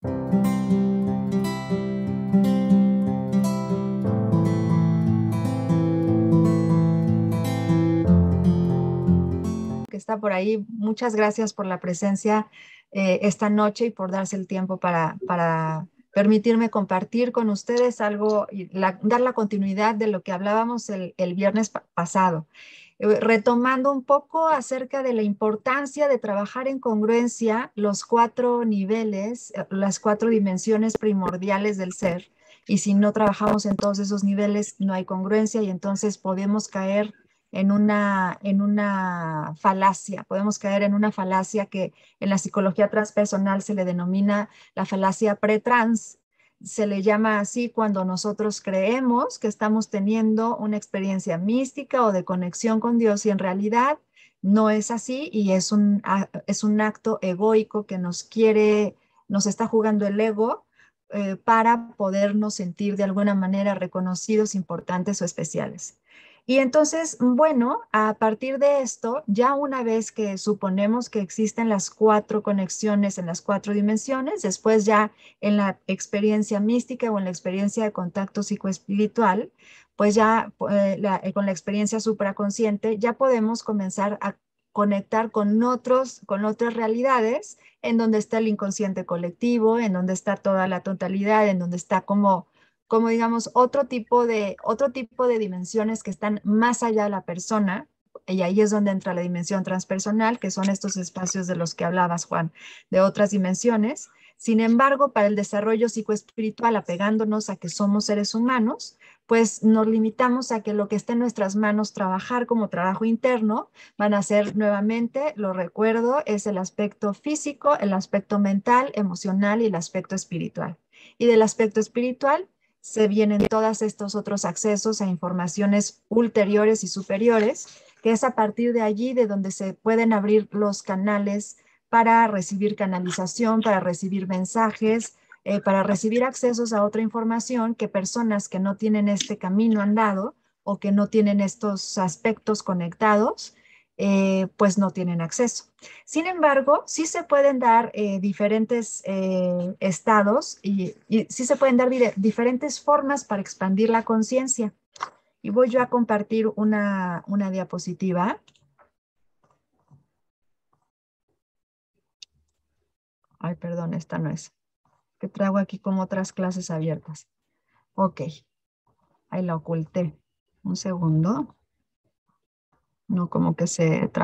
Que está por ahí, muchas gracias por la presencia esta noche y por darse el tiempo para permitirme compartir con ustedes algo, y dar la continuidad de lo que hablábamos el viernes pasado. Retomando un poco acerca de la importancia de trabajar en congruencia los 4 niveles, las 4 dimensiones primordiales del ser. Y si no trabajamos en todos esos niveles, no hay congruencia y entonces podemos caer en una falacia. Podemos caer en una falacia que en la psicología transpersonal se le denomina la falacia pretrans. Se le llama así cuando nosotros creemos que estamos teniendo una experiencia mística o de conexión con Dios y en realidad no es así y es un acto egoico que nos está jugando el ego para podernos sentir de alguna manera reconocidos, importantes o especiales. Y entonces, bueno, a partir de esto, ya una vez que suponemos que existen las 4 conexiones en las 4 dimensiones, después ya en la experiencia mística o en la experiencia de contacto psicoespiritual, pues ya con la experiencia supraconsciente, ya podemos comenzar a conectar con otras realidades en donde está el inconsciente colectivo, en donde está toda la totalidad, en donde está como digamos, otro tipo de dimensiones que están más allá de la persona, y ahí es donde entra la dimensión transpersonal, que son estos espacios de los que hablabas, Juan, de otras dimensiones. Sin embargo, para el desarrollo psicoespiritual, apegándonos a que somos seres humanos, pues nos limitamos a que lo que está en nuestras manos trabajar como trabajo interno van a ser nuevamente, lo recuerdo, es el aspecto físico, el aspecto mental, emocional y el aspecto espiritual. Y del aspecto espiritual, se vienen todos estos otros accesos a informaciones ulteriores y superiores, que es a partir de allí de donde se pueden abrir los canales para recibir canalización, para recibir mensajes, para recibir accesos a otra información que personas que no tienen este camino andado o que no tienen estos aspectos conectados, pues no tienen acceso. Sin embargo, sí se pueden dar diferentes estados y sí se pueden dar diferentes formas para expandir la conciencia. Y voy yo a compartir una diapositiva. Ay, perdón, esta no es. Que traigo aquí como otras clases abiertas. Ok, ahí la oculté. Un segundo. No, como que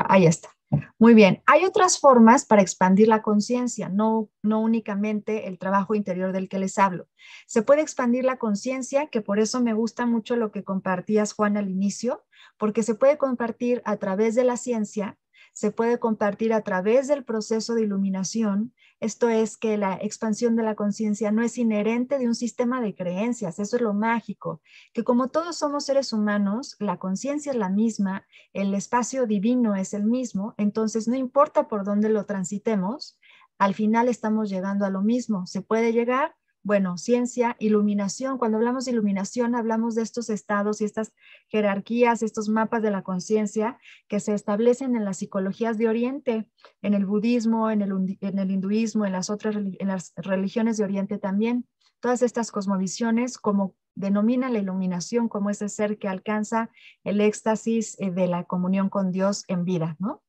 ahí está. Muy bien, hay otras formas para expandir la conciencia, no únicamente el trabajo interior del que les hablo. Se puede expandir la conciencia, que por eso me gusta mucho lo que compartías, Juan, al inicio, porque se puede compartir a través de la ciencia, se puede compartir a través del proceso de iluminación. Esto es que la expansión de la conciencia no es inherente de un sistema de creencias, eso es lo mágico, que como todos somos seres humanos, la conciencia es la misma, el espacio divino es el mismo, entonces no importa por dónde lo transitemos, al final estamos llegando a lo mismo. ¿Se puede llegar? Bueno, ciencia, iluminación. Cuando hablamos de iluminación, hablamos de estos estados y estas jerarquías, estos mapas de la conciencia que se establecen en las psicologías de Oriente, en el budismo, en el hinduismo, en las religiones de Oriente también. Todas estas cosmovisiones, como denomina la iluminación como ese ser que alcanza el éxtasis de la comunión con Dios en vida, ¿no?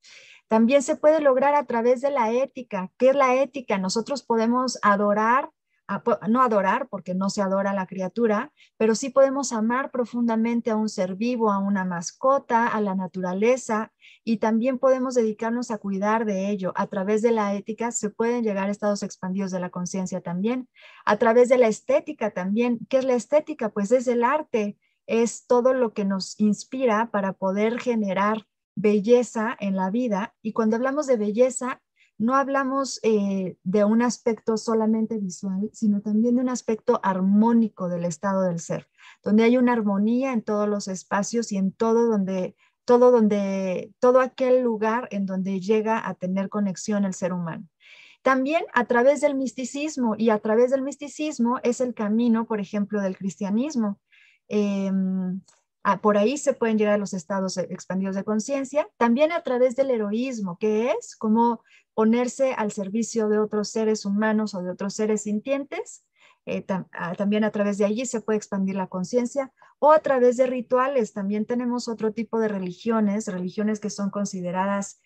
También se puede lograr a través de la ética. ¿Qué es la ética? Nosotros podemos adorar, no adorar porque no se adora a la criatura, pero sí podemos amar profundamente a un ser vivo, a una mascota, a la naturaleza, y también podemos dedicarnos a cuidar de ello. A través de la ética se pueden llegar a estados expandidos de la conciencia también. A través de la estética también. ¿Qué es la estética? Pues es el arte, es todo lo que nos inspira para poder generar belleza en la vida. Y cuando hablamos de belleza, no hablamos de un aspecto solamente visual, sino también de un aspecto armónico del estado del ser, donde hay una armonía en todos los espacios y en todo aquel lugar en donde llega a tener conexión el ser humano. También a través del misticismo, y a través del misticismo es el camino, por ejemplo, del cristianismo. Por ahí se pueden llegar a los estados expandidos de conciencia, también a través del heroísmo, que es como ponerse al servicio de otros seres humanos o de otros seres sintientes. También a través de allí se puede expandir la conciencia, o a través de rituales. También tenemos otro tipo de religiones que son consideradas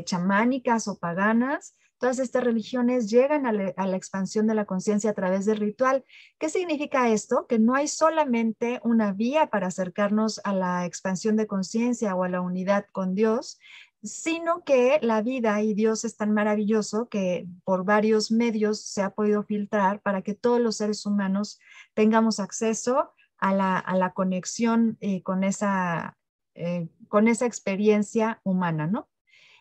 chamánicas o paganas. Todas estas religiones llegan a la expansión de la conciencia a través del ritual. ¿Qué significa esto? Que no hay solamente una vía para acercarnos a la expansión de conciencia o a la unidad con Dios, sino que la vida y Dios es tan maravilloso que por varios medios se ha podido filtrar para que todos los seres humanos tengamos acceso a la conexión con esa experiencia humana, ¿no?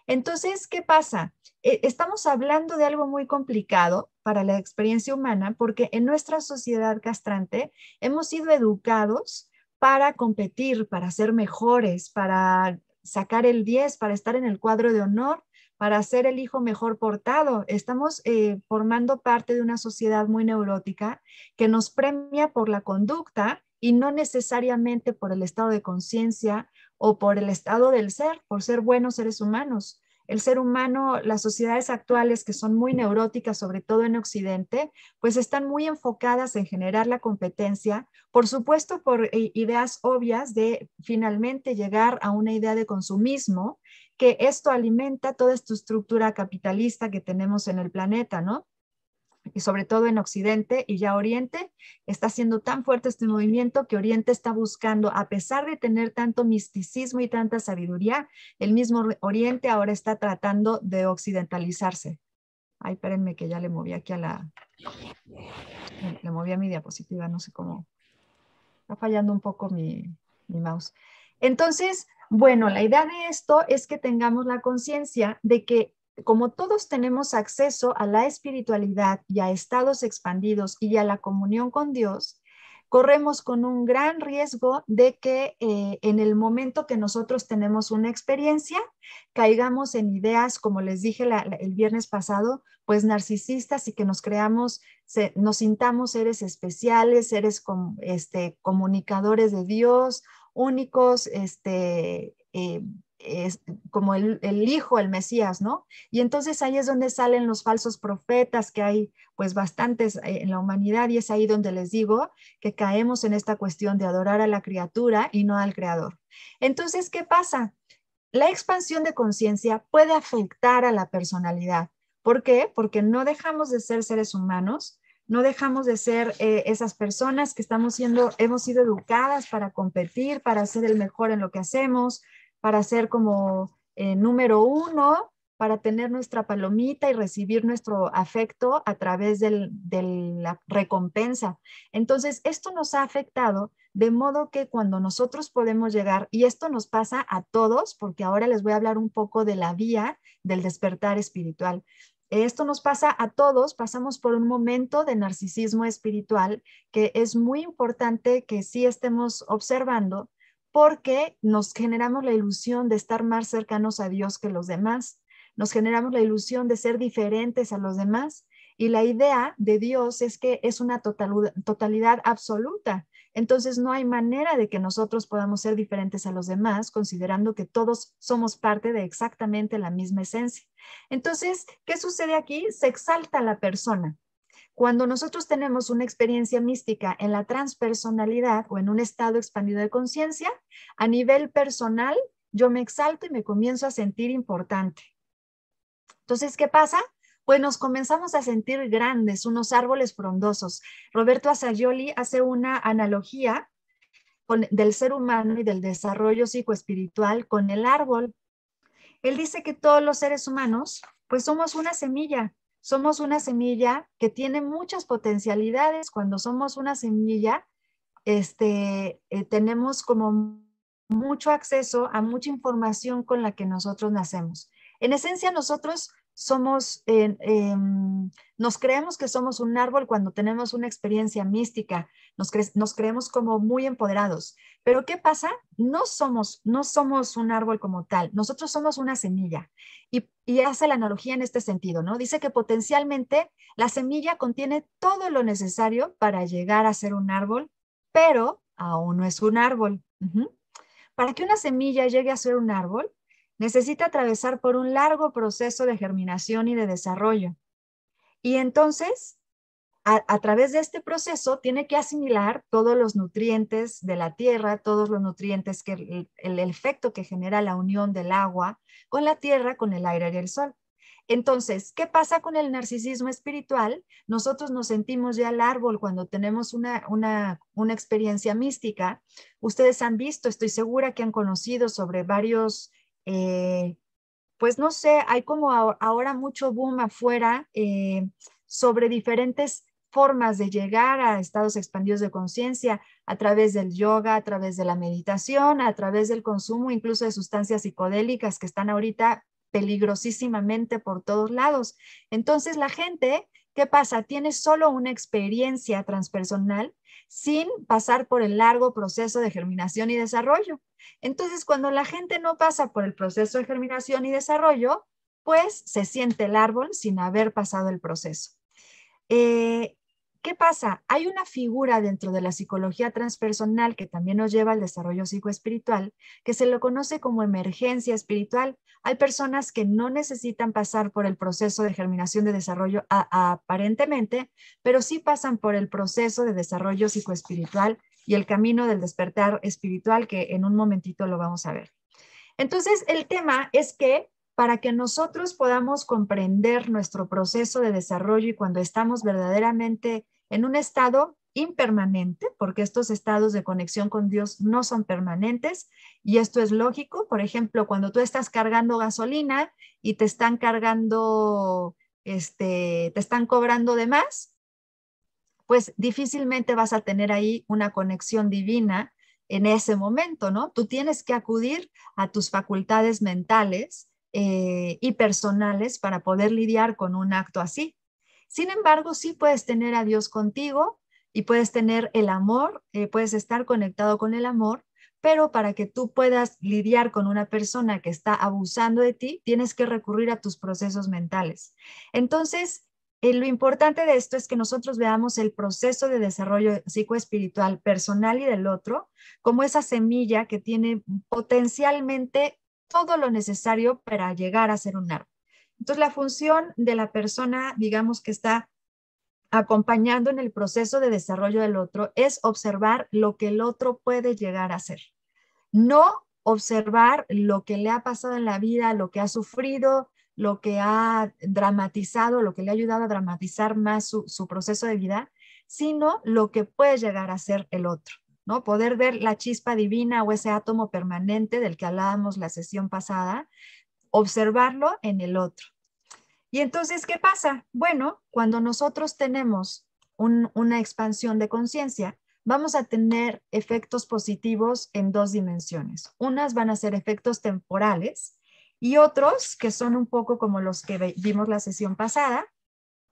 Entonces, ¿qué pasa? Estamos hablando de algo muy complicado para la experiencia humana porque en nuestra sociedad castrante hemos sido educados para competir, para ser mejores, para sacar el 10, para estar en el cuadro de honor, para ser el hijo mejor portado. Estamos formando parte de una sociedad muy neurótica que nos premia por la conducta y no necesariamente por el estado de conciencia o por el estado del ser, por ser buenos seres humanos. El ser humano, las sociedades actuales que son muy neuróticas, sobre todo en Occidente, pues están muy enfocadas en generar la competencia, por supuesto por ideas obvias de finalmente llegar a una idea de consumismo, que esto alimenta toda esta estructura capitalista que tenemos en el planeta, ¿no? Y sobre todo en Occidente y ya Oriente, está siendo tan fuerte este movimiento que Oriente está buscando, a pesar de tener tanto misticismo y tanta sabiduría, el mismo Oriente ahora está tratando de occidentalizarse. Ay, espérenme que ya le moví aquí le moví a mi diapositiva, no sé cómo, está fallando un poco mi mouse. Entonces, bueno, la idea de esto es que tengamos la conciencia de que como todos tenemos acceso a la espiritualidad y a estados expandidos y a la comunión con Dios, corremos con un gran riesgo de que en el momento que nosotros tenemos una experiencia, caigamos en ideas, como les dije el viernes pasado, pues narcisistas y que nos creamos, nos sintamos seres especiales, seres comunicadores de Dios, únicos, es como el hijo, el Mesías, ¿no? Y entonces ahí es donde salen los falsos profetas, que hay pues bastantes en la humanidad, y es ahí donde les digo que caemos en esta cuestión de adorar a la criatura y no al creador. Entonces, ¿qué pasa? La expansión de conciencia puede afectar a la personalidad. ¿Por qué? Porque no dejamos de ser seres humanos, no dejamos de ser esas personas que hemos sido educadas para competir, para ser el mejor en lo que hacemos, para ser como número uno, para tener nuestra palomita y recibir nuestro afecto a través de la recompensa. Entonces, esto nos ha afectado de modo que cuando nosotros podemos llegar, y esto nos pasa a todos, porque ahora les voy a hablar un poco de la vía del despertar espiritual. Esto nos pasa a todos, pasamos por un momento de narcisismo espiritual que es muy importante que sí estemos observando porque nos generamos la ilusión de estar más cercanos a Dios que los demás, nos generamos la ilusión de ser diferentes a los demás y la idea de Dios es que es una totalidad absoluta. Entonces no hay manera de que nosotros podamos ser diferentes a los demás, considerando que todos somos parte de exactamente la misma esencia. Entonces, ¿qué sucede aquí? Se exalta la persona. Cuando nosotros tenemos una experiencia mística en la transpersonalidad o en un estado expandido de conciencia, a nivel personal, yo me exalto y me comienzo a sentir importante. Entonces, ¿qué pasa? Pues nos comenzamos a sentir grandes, unos árboles frondosos. Roberto Assagioli hace una analogía del ser humano y del desarrollo psicoespiritual con el árbol. Él dice que todos los seres humanos, pues somos una semilla que tiene muchas potencialidades. Cuando somos una semilla, tenemos como mucho acceso a mucha información con la que nosotros nacemos. En esencia, nosotros nos creemos que somos un árbol cuando tenemos una experiencia mística, nos creemos como muy empoderados. Pero ¿qué pasa? No somos un árbol como tal, nosotros somos una semilla. Y hace la analogía en este sentido, ¿no? Dice que potencialmente la semilla contiene todo lo necesario para llegar a ser un árbol, pero aún no es un árbol. Para que una semilla llegue a ser un árbol, necesita atravesar por un largo proceso de germinación y de desarrollo. Y entonces, a través de este proceso, tiene que asimilar todos los nutrientes de la tierra, todos los nutrientes, el efecto que genera la unión del agua con la tierra, con el aire y el sol. Entonces, ¿qué pasa con el narcisismo espiritual? Nosotros nos sentimos ya el árbol cuando tenemos una experiencia mística. Ustedes han visto, estoy segura que han conocido sobre varios, pues no sé, hay como ahora mucho boom afuera sobre diferentes formas de llegar a estados expandidos de conciencia a través del yoga, a través de la meditación, a través del consumo incluso de sustancias psicodélicas que están ahorita peligrosísimamente por todos lados. Entonces la gente, ¿qué pasa? Tiene solo una experiencia transpersonal sin pasar por el largo proceso de germinación y desarrollo. Entonces, cuando la gente no pasa por el proceso de germinación y desarrollo, pues se siente el árbol sin haber pasado el proceso. ¿Qué pasa? Hay una figura dentro de la psicología transpersonal que también nos lleva al desarrollo psicoespiritual, que se lo conoce como emergencia espiritual. Hay personas que no necesitan pasar por el proceso de germinación de desarrollo aparentemente, pero sí pasan por el proceso de desarrollo psicoespiritual y el camino del despertar espiritual, que en un momentito lo vamos a ver. Entonces, el tema es que para que nosotros podamos comprender nuestro proceso de desarrollo y cuando estamos verdaderamente en un estado impermanente, porque estos estados de conexión con Dios no son permanentes, y esto es lógico. Por ejemplo, cuando tú estás cargando gasolina y te están cargando, te están cobrando de más, pues difícilmente vas a tener ahí una conexión divina en ese momento, ¿no? Tú tienes que acudir a tus facultades mentales y personales para poder lidiar con un acto así. Sin embargo, sí puedes tener a Dios contigo y puedes tener el amor, puedes estar conectado con el amor, pero para que tú puedas lidiar con una persona que está abusando de ti, tienes que recurrir a tus procesos mentales. Entonces, lo importante de esto es que nosotros veamos el proceso de desarrollo psicoespiritual personal y del otro como esa semilla que tiene potencialmente todo lo necesario para llegar a ser un árbol. Entonces, la función de la persona, digamos, que está acompañando en el proceso de desarrollo del otro es observar lo que el otro puede llegar a ser. No observar lo que le ha pasado en la vida, lo que ha sufrido, lo que ha dramatizado, lo que le ha ayudado a dramatizar más su proceso de vida, sino lo que puede llegar a ser el otro, ¿no? Poder ver la chispa divina o ese átomo permanente del que hablábamos la sesión pasada, observarlo en el otro. Y entonces, ¿qué pasa? Bueno, cuando nosotros tenemos una expansión de conciencia, vamos a tener efectos positivos en dos dimensiones. Unas van a ser efectos temporales y otros que son un poco como los que vimos la sesión pasada,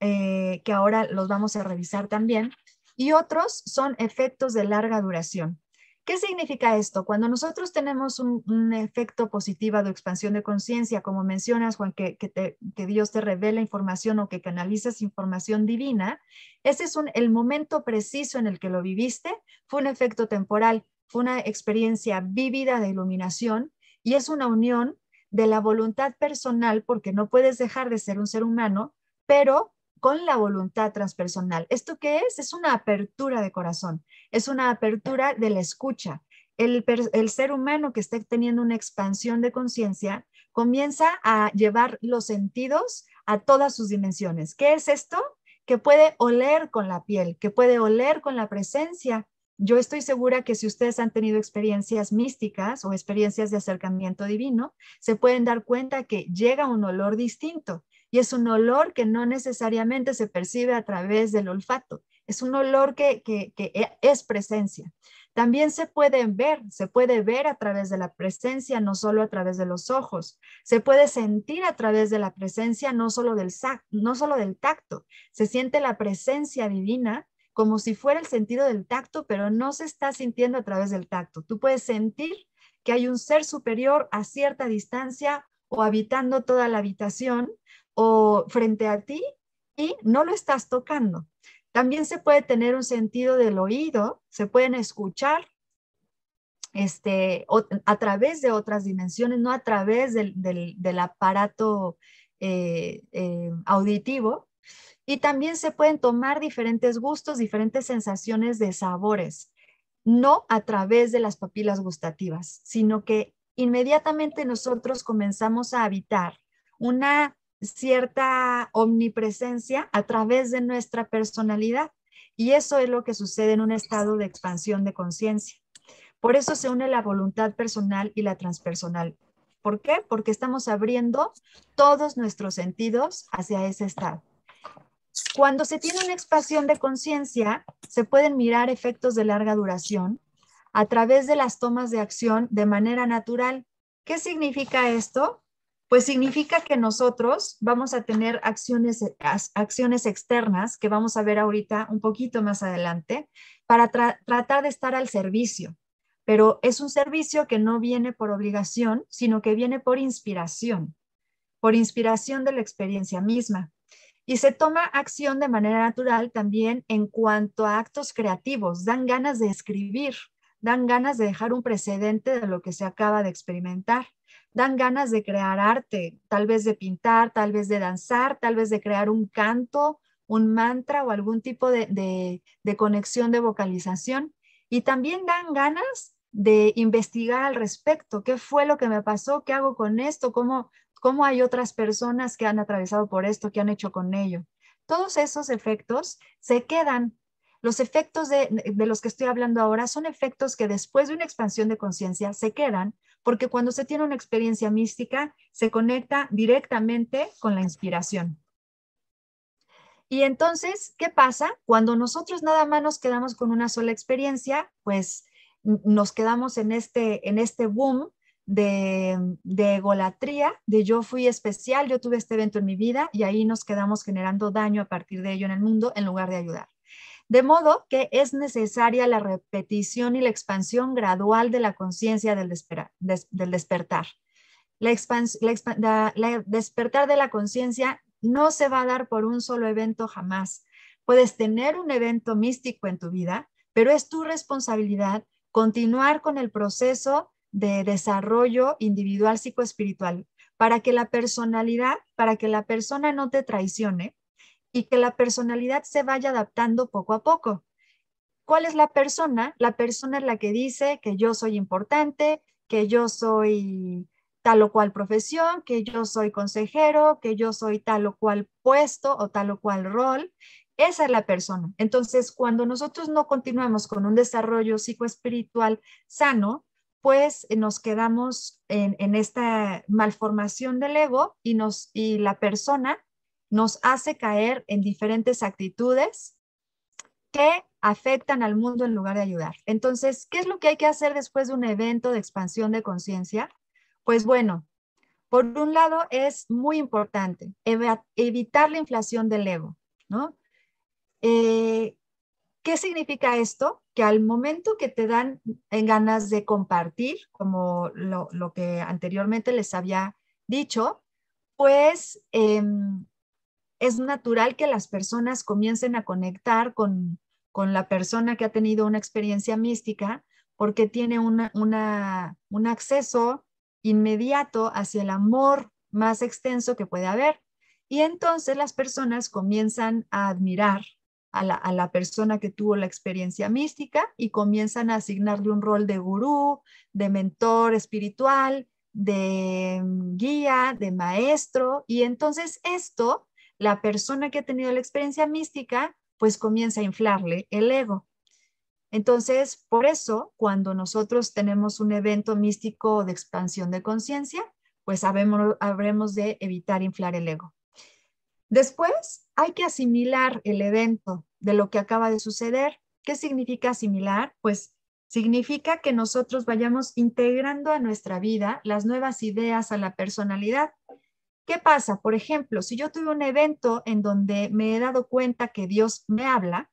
que ahora los vamos a revisar también, y otros son efectos de larga duración. ¿Qué significa esto? Cuando nosotros tenemos un efecto positivo de expansión de conciencia, como mencionas, Juan, que Dios te revela información o que canalizas información divina, ese es el momento preciso en el que lo viviste, fue un efecto temporal, fue una experiencia vívida de iluminación y es una unión de la voluntad personal, porque no puedes dejar de ser un ser humano, pero con la voluntad transpersonal. ¿Esto qué es? Es una apertura de corazón, es una apertura de la escucha. El ser humano que está teniendo una expansión de conciencia comienza a llevar los sentidos a todas sus dimensiones. ¿Qué es esto? Que puede oler con la piel, que puede oler con la presencia. Yo estoy segura que si ustedes han tenido experiencias místicas o experiencias de acercamiento divino, se pueden dar cuenta que llega un olor distinto. Y es un olor que no necesariamente se percibe a través del olfato. Es un olor que es presencia. También se puede ver a través de la presencia, no solo a través de los ojos. Se puede sentir a través de la presencia, no solo del tacto. Se siente la presencia divina como si fuera el sentido del tacto, pero no se está sintiendo a través del tacto. Tú puedes sentir que hay un ser superior a cierta distancia o habitando toda la habitación o frente a ti y no lo estás tocando. También se puede tener un sentido del oído, se pueden escuchar a través de otras dimensiones, no a través del aparato auditivo. Y también se pueden tomar diferentes gustos, diferentes sensaciones de sabores, no a través de las papilas gustativas, sino que inmediatamente nosotros comenzamos a habitar una cierta omnipresencia a través de nuestra personalidad. Y eso es lo que sucede en un estado de expansión de conciencia. Por eso se une la voluntad personal y la transpersonal. ¿Por qué? Porque estamos abriendo todos nuestros sentidos hacia ese estado. Cuando se tiene una expansión de conciencia, se pueden mirar efectos de larga duración a través de las tomas de acción de manera natural. ¿Qué significa esto? Pues significa que nosotros vamos a tener acciones externas que vamos a ver ahorita un poquito más adelante para tratar de estar al servicio. Pero es un servicio que no viene por obligación, sino que viene por inspiración de la experiencia misma. Y se toma acción de manera natural también en cuanto a actos creativos. Dan ganas de escribir, dan ganas de dejar un precedente de lo que se acaba de experimentar. Dan ganas de crear arte, tal vez de pintar, tal vez de danzar, tal vez de crear un canto, un mantra o algún tipo de conexión de vocalización. Y también dan ganas de investigar al respecto. ¿Qué fue lo que me pasó? ¿Qué hago con esto? ¿Cómo hay otras personas que han atravesado por esto? ¿Qué han hecho con ello? Todos esos efectos se quedan. Los efectos de los que estoy hablando ahora son efectos que después de una expansión de conciencia se quedan, porque cuando se tiene una experiencia mística se conecta directamente con la inspiración. Y entonces, ¿qué pasa? Cuando nosotros nada más nos quedamos con una sola experiencia, pues nos quedamos en este boom de egolatría, de yo fui especial, yo tuve este evento en mi vida y ahí nos quedamos generando daño a partir de ello en el mundo en lugar de ayudar. De modo que es necesaria la repetición y la expansión gradual de la conciencia del despertar. La despertar de la conciencia no se va a dar por un solo evento jamás. Puedes tener un evento místico en tu vida, pero es tu responsabilidad continuar con el proceso de desarrollo individual psicoespiritual para que la persona no te traicione y que la personalidad se vaya adaptando poco a poco. ¿Cuál es la persona? La persona es la que dice que yo soy importante, que yo soy tal o cual profesión, que yo soy consejero, que yo soy tal o cual puesto o tal o cual rol. Esa es la persona. Entonces, cuando nosotros no continuamos con un desarrollo psicoespiritual sano, pues nos quedamos en esta malformación del ego y la persona nos hace caer en diferentes actitudes que afectan al mundo en lugar de ayudar. Entonces, ¿qué es lo que hay que hacer después de un evento de expansión de conciencia? Pues bueno, por un lado es muy importante evitar la inflación del ego, ¿no? ¿Qué significa esto? Que al momento que te dan ganas de compartir, como lo que anteriormente les había dicho, pues es natural que las personas comiencen a conectar con la persona que ha tenido una experiencia mística porque tiene un acceso inmediato hacia el amor más extenso que puede haber. Y entonces las personas comienzan a admirar a la persona que tuvo la experiencia mística y comienzan a asignarle un rol de gurú, de mentor espiritual, de guía, de maestro. Y entonces esto, la persona que ha tenido la experiencia mística, pues comienza a inflarle el ego. Entonces, por eso, cuando nosotros tenemos un evento místico de expansión de conciencia, pues habremos de evitar inflar el ego. Después, hay que asimilar el evento de lo que acaba de suceder. ¿Qué significa asimilar? Pues significa que nosotros vayamos integrando a nuestra vida las nuevas ideas a la personalidad. ¿Qué pasa? Por ejemplo, si yo tuve un evento en donde me he dado cuenta que Dios me habla,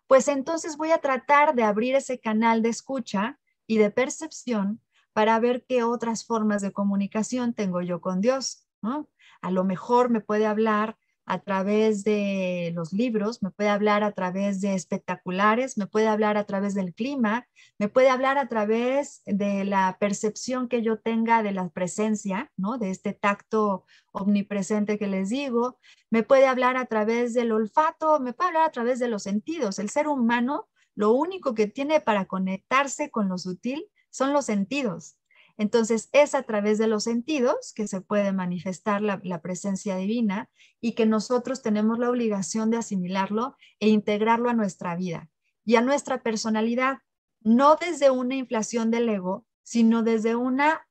pues entonces voy a tratar de abrir ese canal de escucha y de percepción para ver qué otras formas de comunicación tengo yo con Dios, ¿no? A lo mejor me puede hablar a través de los libros, me puede hablar a través de espectaculares, me puede hablar a través del clima, me puede hablar a través de la percepción que yo tenga de la presencia, ¿no? De este tacto omnipresente que les digo, me puede hablar a través del olfato, me puede hablar a través de los sentidos. El ser humano, lo único que tiene para conectarse con lo sutil son los sentidos. Entonces, es a través de los sentidos que se puede manifestar la presencia divina y que nosotros tenemos la obligación de asimilarlo e integrarlo a nuestra vida y a nuestra personalidad, no desde una inflación del ego, sino desde una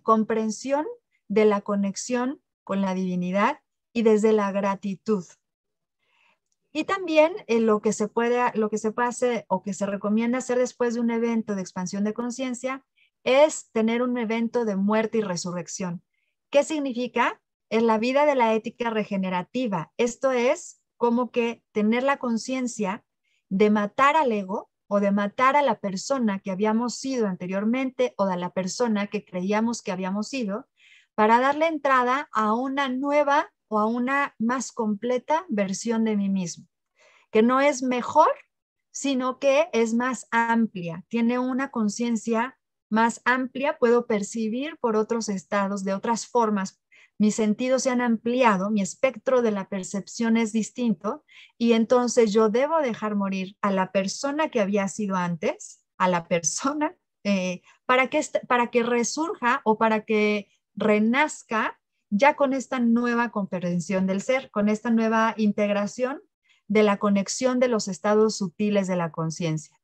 comprensión de la conexión con la divinidad y desde la gratitud. Y también lo que se puede hacer o que se recomienda hacer después de un evento de expansión de conciencia es tener un evento de muerte y resurrección. ¿Qué significa? Es la vida de la ética regenerativa. Esto es como que tener la conciencia de matar al ego o de matar a la persona que habíamos sido anteriormente o de la persona que creíamos que habíamos sido para darle entrada a una nueva o a una más completa versión de mí mismo, que no es mejor, sino que es más amplia, tiene una conciencia más amplia, puedo percibir por otros estados, de otras formas. Mis sentidos se han ampliado, mi espectro de la percepción es distinto y entonces yo debo dejar morir a la persona que había sido antes, a la persona, para que resurja o para que renazca ya con esta nueva comprensión del ser, con esta nueva integración de la conexión de los estados sutiles de la conciencia.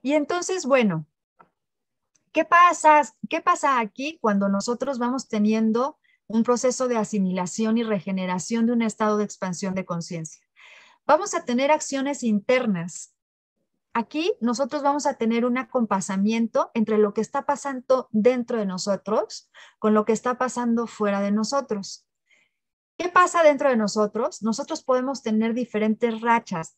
Y entonces, bueno, ¿qué pasa aquí cuando nosotros vamos teniendo un proceso de asimilación y regeneración de un estado de expansión de conciencia? Vamos a tener acciones internas. Aquí nosotros vamos a tener un acompasamiento entre lo que está pasando dentro de nosotros con lo que está pasando fuera de nosotros. ¿Qué pasa dentro de nosotros? Nosotros podemos tener diferentes rachas.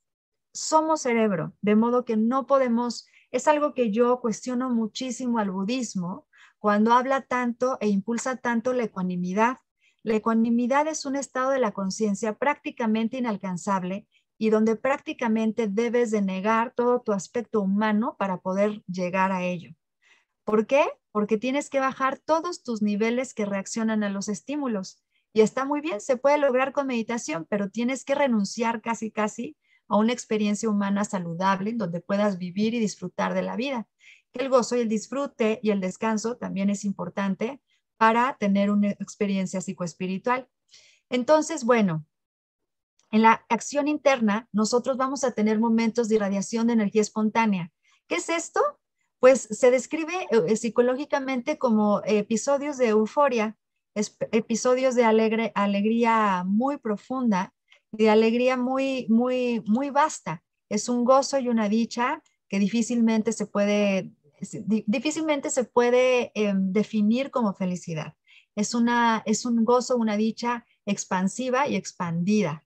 Somos cerebro, de modo que no podemos, es algo que yo cuestiono muchísimo al budismo cuando habla tanto e impulsa tanto la ecuanimidad. La ecuanimidad es un estado de la conciencia prácticamente inalcanzable y donde prácticamente debes de negar todo tu aspecto humano para poder llegar a ello. ¿Por qué? Porque tienes que bajar todos tus niveles que reaccionan a los estímulos. Y está muy bien, se puede lograr con meditación, pero tienes que renunciar casi a una experiencia humana saludable donde puedas vivir y disfrutar de la vida. El gozo y el disfrute y el descanso también es importante para tener una experiencia psicoespiritual. Entonces, bueno, en la acción interna, nosotros vamos a tener momentos de irradiación de energía espontánea. ¿Qué es esto? Pues se describe psicológicamente como episodios de euforia, episodios de alegría muy profunda, de alegría muy vasta. Es un gozo y una dicha que difícilmente se puede definir como felicidad. Es un gozo, una dicha expansiva y expandida.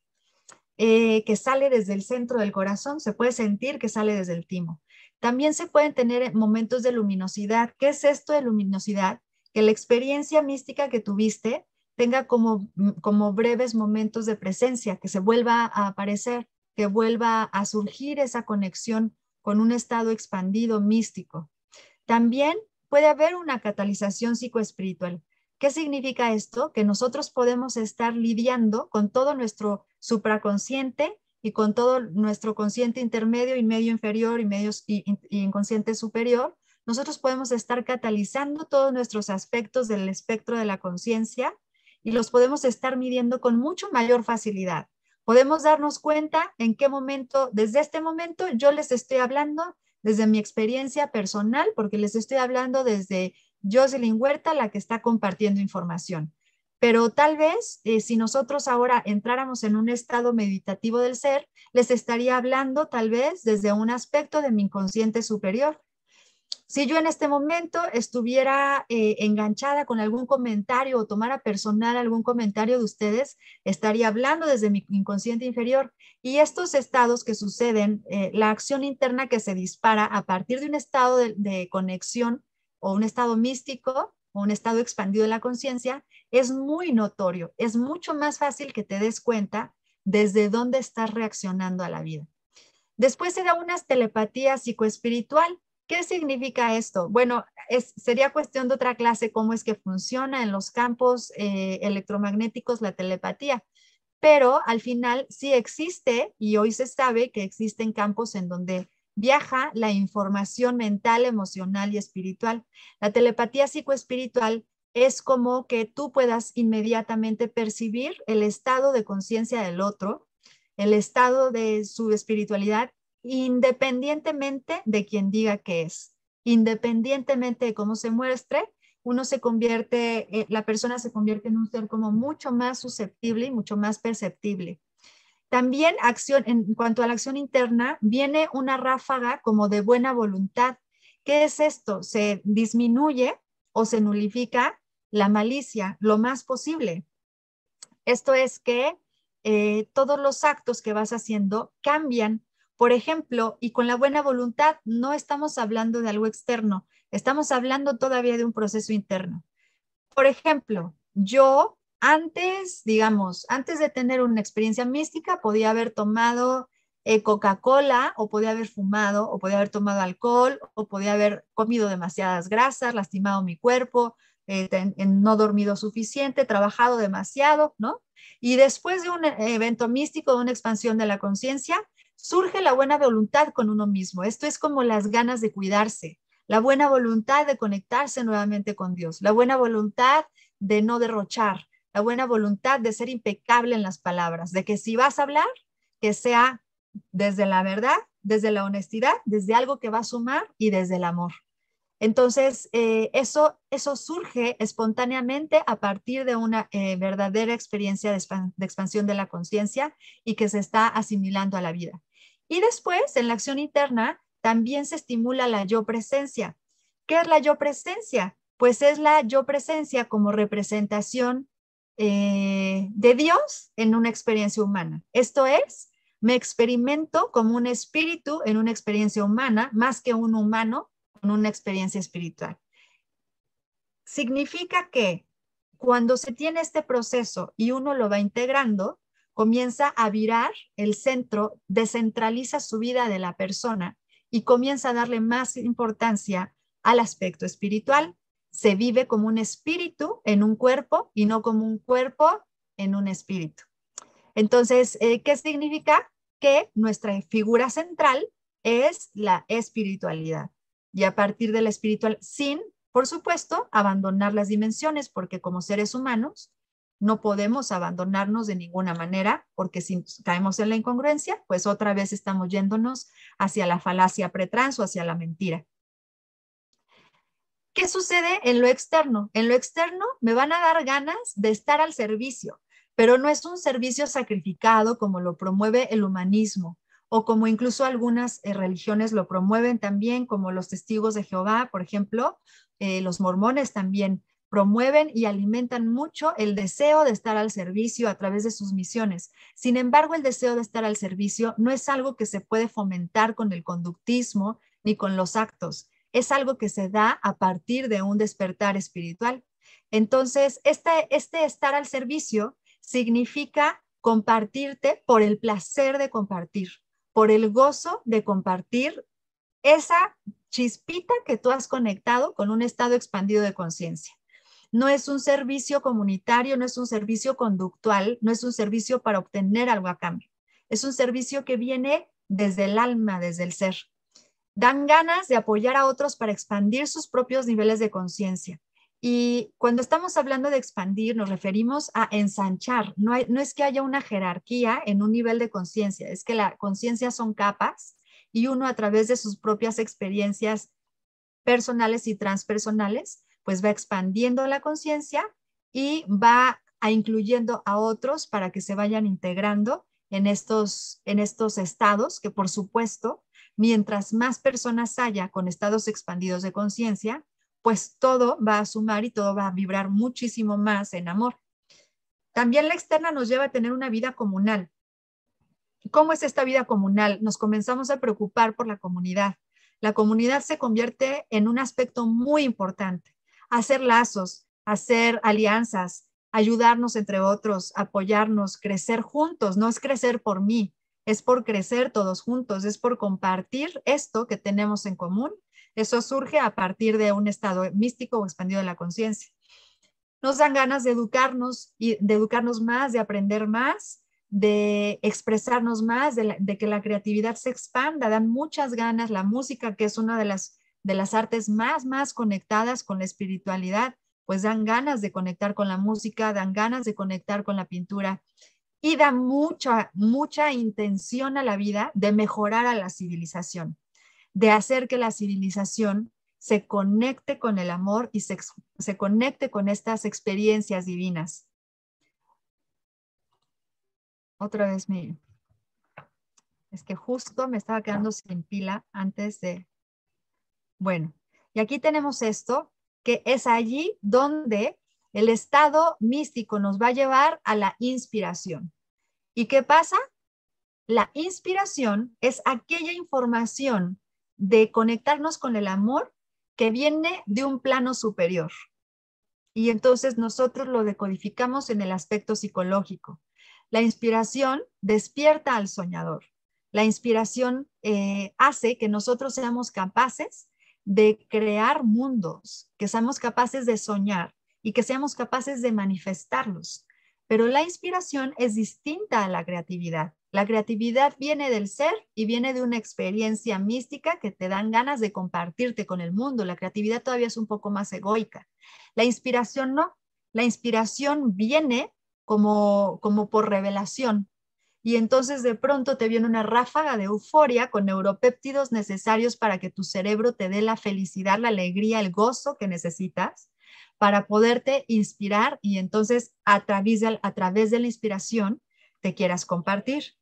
Que sale desde el centro del corazón, se puede sentir que sale desde el timo. También se pueden tener momentos de luminosidad. ¿Qué es esto de luminosidad? Que la experiencia mística que tuviste tenga como breves momentos de presencia, que se vuelva a aparecer, que vuelva a surgir esa conexión con un estado expandido místico. También puede haber una catalización psicoespiritual. ¿Qué significa esto? Que nosotros podemos estar lidiando con todo nuestro supraconsciente y con todo nuestro consciente intermedio y medio inferior y inconsciente superior. Nosotros podemos estar catalizando todos nuestros aspectos del espectro de la conciencia y los podemos estar midiendo con mucho mayor facilidad. Podemos darnos cuenta en qué momento, desde este momento, yo les estoy hablando desde mi experiencia personal, porque les estoy hablando desde Jocelyn Huerta, la que está compartiendo información. Pero tal vez, si nosotros ahora entráramos en un estado meditativo del ser, les estaría hablando tal vez desde un aspecto de mi inconsciente superior. Si yo en este momento estuviera enganchada con algún comentario o tomara personal algún comentario de ustedes, estaría hablando desde mi inconsciente inferior. Y estos estados que suceden, la acción interna que se dispara a partir de un estado de conexión o un estado místico, o un estado expandido de la conciencia, es muy notorio, es mucho más fácil que te des cuenta desde dónde estás reaccionando a la vida. Después se da una telepatía psicoespiritual. ¿Qué significa esto? Bueno, sería cuestión de otra clase cómo es que funciona en los campos electromagnéticos la telepatía, pero al final sí existe y hoy se sabe que existen campos en donde viaja la información mental, emocional y espiritual. La telepatía psicoespiritual es como que tú puedas inmediatamente percibir el estado de conciencia del otro, el estado de su espiritualidad, independientemente de quien diga que es, independientemente de cómo se muestre, uno se convierte, la persona se convierte en un ser como mucho más susceptible y mucho más perceptible. También acción, en cuanto a la acción interna, viene una ráfaga como de buena voluntad. ¿Qué es esto? Se disminuye o se nulifica la malicia lo más posible. Esto es que todos los actos que vas haciendo cambian. Por ejemplo, y con la buena voluntad, no estamos hablando de algo externo, estamos hablando todavía de un proceso interno. Por ejemplo, yo antes, digamos, antes de tener una experiencia mística, podía haber tomado Coca-Cola, o podía haber fumado, o podía haber tomado alcohol, o podía haber comido demasiadas grasas, lastimado mi cuerpo, no dormido suficiente, trabajado demasiado, ¿no? Y después de un evento místico, de una expansión de la conciencia, surge la buena voluntad con uno mismo. Esto es como las ganas de cuidarse, la buena voluntad de conectarse nuevamente con Dios, la buena voluntad de no derrochar, la buena voluntad de ser impecable en las palabras, de que si vas a hablar, que sea desde la verdad, desde la honestidad, desde algo que va a sumar y desde el amor. Entonces, eso surge espontáneamente a partir de una verdadera experiencia de expansión de la conciencia y que se está asimilando a la vida. Y después, en la acción interna, también se estimula la yo presencia. ¿Qué es la yo presencia? Pues es la yo presencia como representación de Dios en una experiencia humana. Esto es, me experimento como un espíritu en una experiencia humana, más que un humano con una experiencia espiritual. Significa que cuando se tiene este proceso y uno lo va integrando, comienza a virar el centro, descentraliza su vida de la persona y comienza a darle más importancia al aspecto espiritual. Se vive como un espíritu en un cuerpo y no como un cuerpo en un espíritu. Entonces, ¿qué significa? Que nuestra figura central es la espiritualidad. Y a partir de la espiritual, sin, por supuesto, abandonar las dimensiones, porque como seres humanos no podemos abandonarnos de ninguna manera, porque si caemos en la incongruencia, pues otra vez estamos yéndonos hacia la falacia pretrans o hacia la mentira. ¿Qué sucede en lo externo? En lo externo me van a dar ganas de estar al servicio, pero no es un servicio sacrificado como lo promueve el humanismo o como incluso algunas religiones lo promueven también, como los testigos de Jehová, por ejemplo, los mormones también promueven y alimentan mucho el deseo de estar al servicio a través de sus misiones. Sin embargo, el deseo de estar al servicio no es algo que se puede fomentar con el conductismo ni con los actos. Es algo que se da a partir de un despertar espiritual. Entonces, este estar al servicio significa compartirte por el placer de compartir, por el gozo de compartir esa chispita que tú has conectado con un estado expandido de conciencia. No es un servicio comunitario, no es un servicio conductual, no es un servicio para obtener algo a cambio. Es un servicio que viene desde el alma, desde el ser. Dan ganas de apoyar a otros para expandir sus propios niveles de conciencia. Y cuando estamos hablando de expandir, nos referimos a ensanchar. No es que haya una jerarquía en un nivel de conciencia, es que la conciencia son capas y uno a través de sus propias experiencias personales y transpersonales, pues va expandiendo la conciencia y va incluyendo a otros para que se vayan integrando en estos estados que, por supuesto, mientras más personas haya con estados expandidos de conciencia, pues todo va a sumar y todo va a vibrar muchísimo más en amor. También la externa nos lleva a tener una vida comunal. ¿Cómo es esta vida comunal? Nos comenzamos a preocupar por la comunidad. La comunidad se convierte en un aspecto muy importante. hacer lazos, hacer alianzas, ayudarnos entre otros, apoyarnos, crecer juntos. No es crecer por mí, es por crecer todos juntos, es por compartir esto que tenemos en común. Eso surge a partir de un estado místico o expandido de la conciencia. Nos dan ganas de educarnos y de educarnos más, de aprender más, de expresarnos más, de que la creatividad se expanda. Dan muchas ganas. La música, que es una de las artes más conectadas con la espiritualidad, pues dan ganas de conectar con la música, dan ganas de conectar con la pintura y da mucha intención a la vida de mejorar a la civilización, de hacer que la civilización se conecte con el amor y se conecte con estas experiencias divinas. Otra vez es que justo me estaba quedando sin pila antes de... Bueno, y aquí tenemos esto, que es allí donde el estado místico nos va a llevar a la inspiración. ¿Y qué pasa? La inspiración es aquella información de conectarnos con el amor que viene de un plano superior. Y entonces nosotros lo decodificamos en el aspecto psicológico. La inspiración despierta al soñador. La inspiración hace que nosotros seamos capaces de crear mundos, que seamos capaces de soñar y que seamos capaces de manifestarlos. Pero la inspiración es distinta a la creatividad. La creatividad viene del ser y viene de una experiencia mística que te dan ganas de compartirte con el mundo. La creatividad todavía es un poco más egoica. La inspiración no. La inspiración viene como por revelación. Y entonces de pronto te viene una ráfaga de euforia con neuropéptidos necesarios para que tu cerebro te dé la felicidad, la alegría, el gozo que necesitas para poderte inspirar y entonces a través de la inspiración te quieras compartir.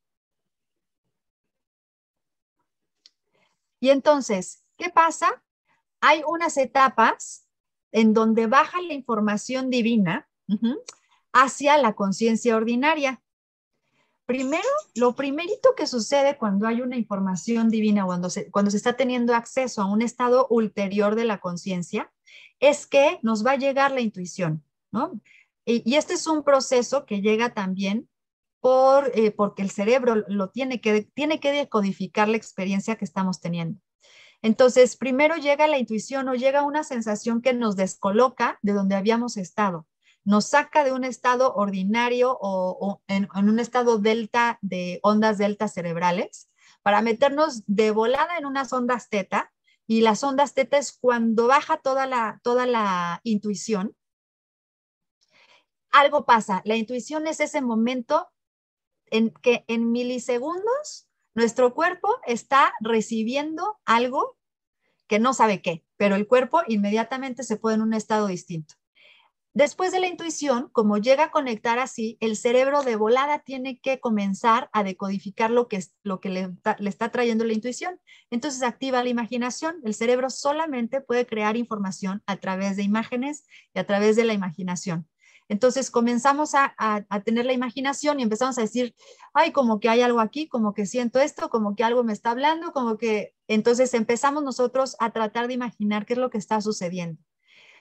Y entonces, ¿qué pasa? Hay unas etapas en donde baja la información divina hacia la conciencia ordinaria. Primero, lo primerito que sucede cuando hay una información divina, cuando se está teniendo acceso a un estado ulterior de la conciencia, es que nos va a llegar la intuición, ¿no? Y este es un proceso que llega también porque el cerebro tiene que decodificar la experiencia que estamos teniendo. Entonces, primero llega la intuición o llega una sensación que nos descoloca de donde habíamos estado. Nos saca de un estado ordinario o en un estado delta de ondas delta cerebrales para meternos de volada en unas ondas teta. Y las ondas teta es cuando baja toda la intuición. Algo pasa. La intuición es ese momento en que en milisegundos nuestro cuerpo está recibiendo algo que no sabe qué, pero el cuerpo inmediatamente se pone en un estado distinto. Después de la intuición, como llega a conectar así, el cerebro de volada tiene que comenzar a decodificar lo que le está trayendo la intuición. Entonces activa la imaginación. El cerebro solamente puede crear información a través de imágenes y a través de la imaginación. Entonces comenzamos a tener la imaginación y empezamos a decir, ay, como que hay algo aquí, como que siento esto, como que algo me está hablando, como que... Entonces empezamos nosotros a tratar de imaginar qué es lo que está sucediendo.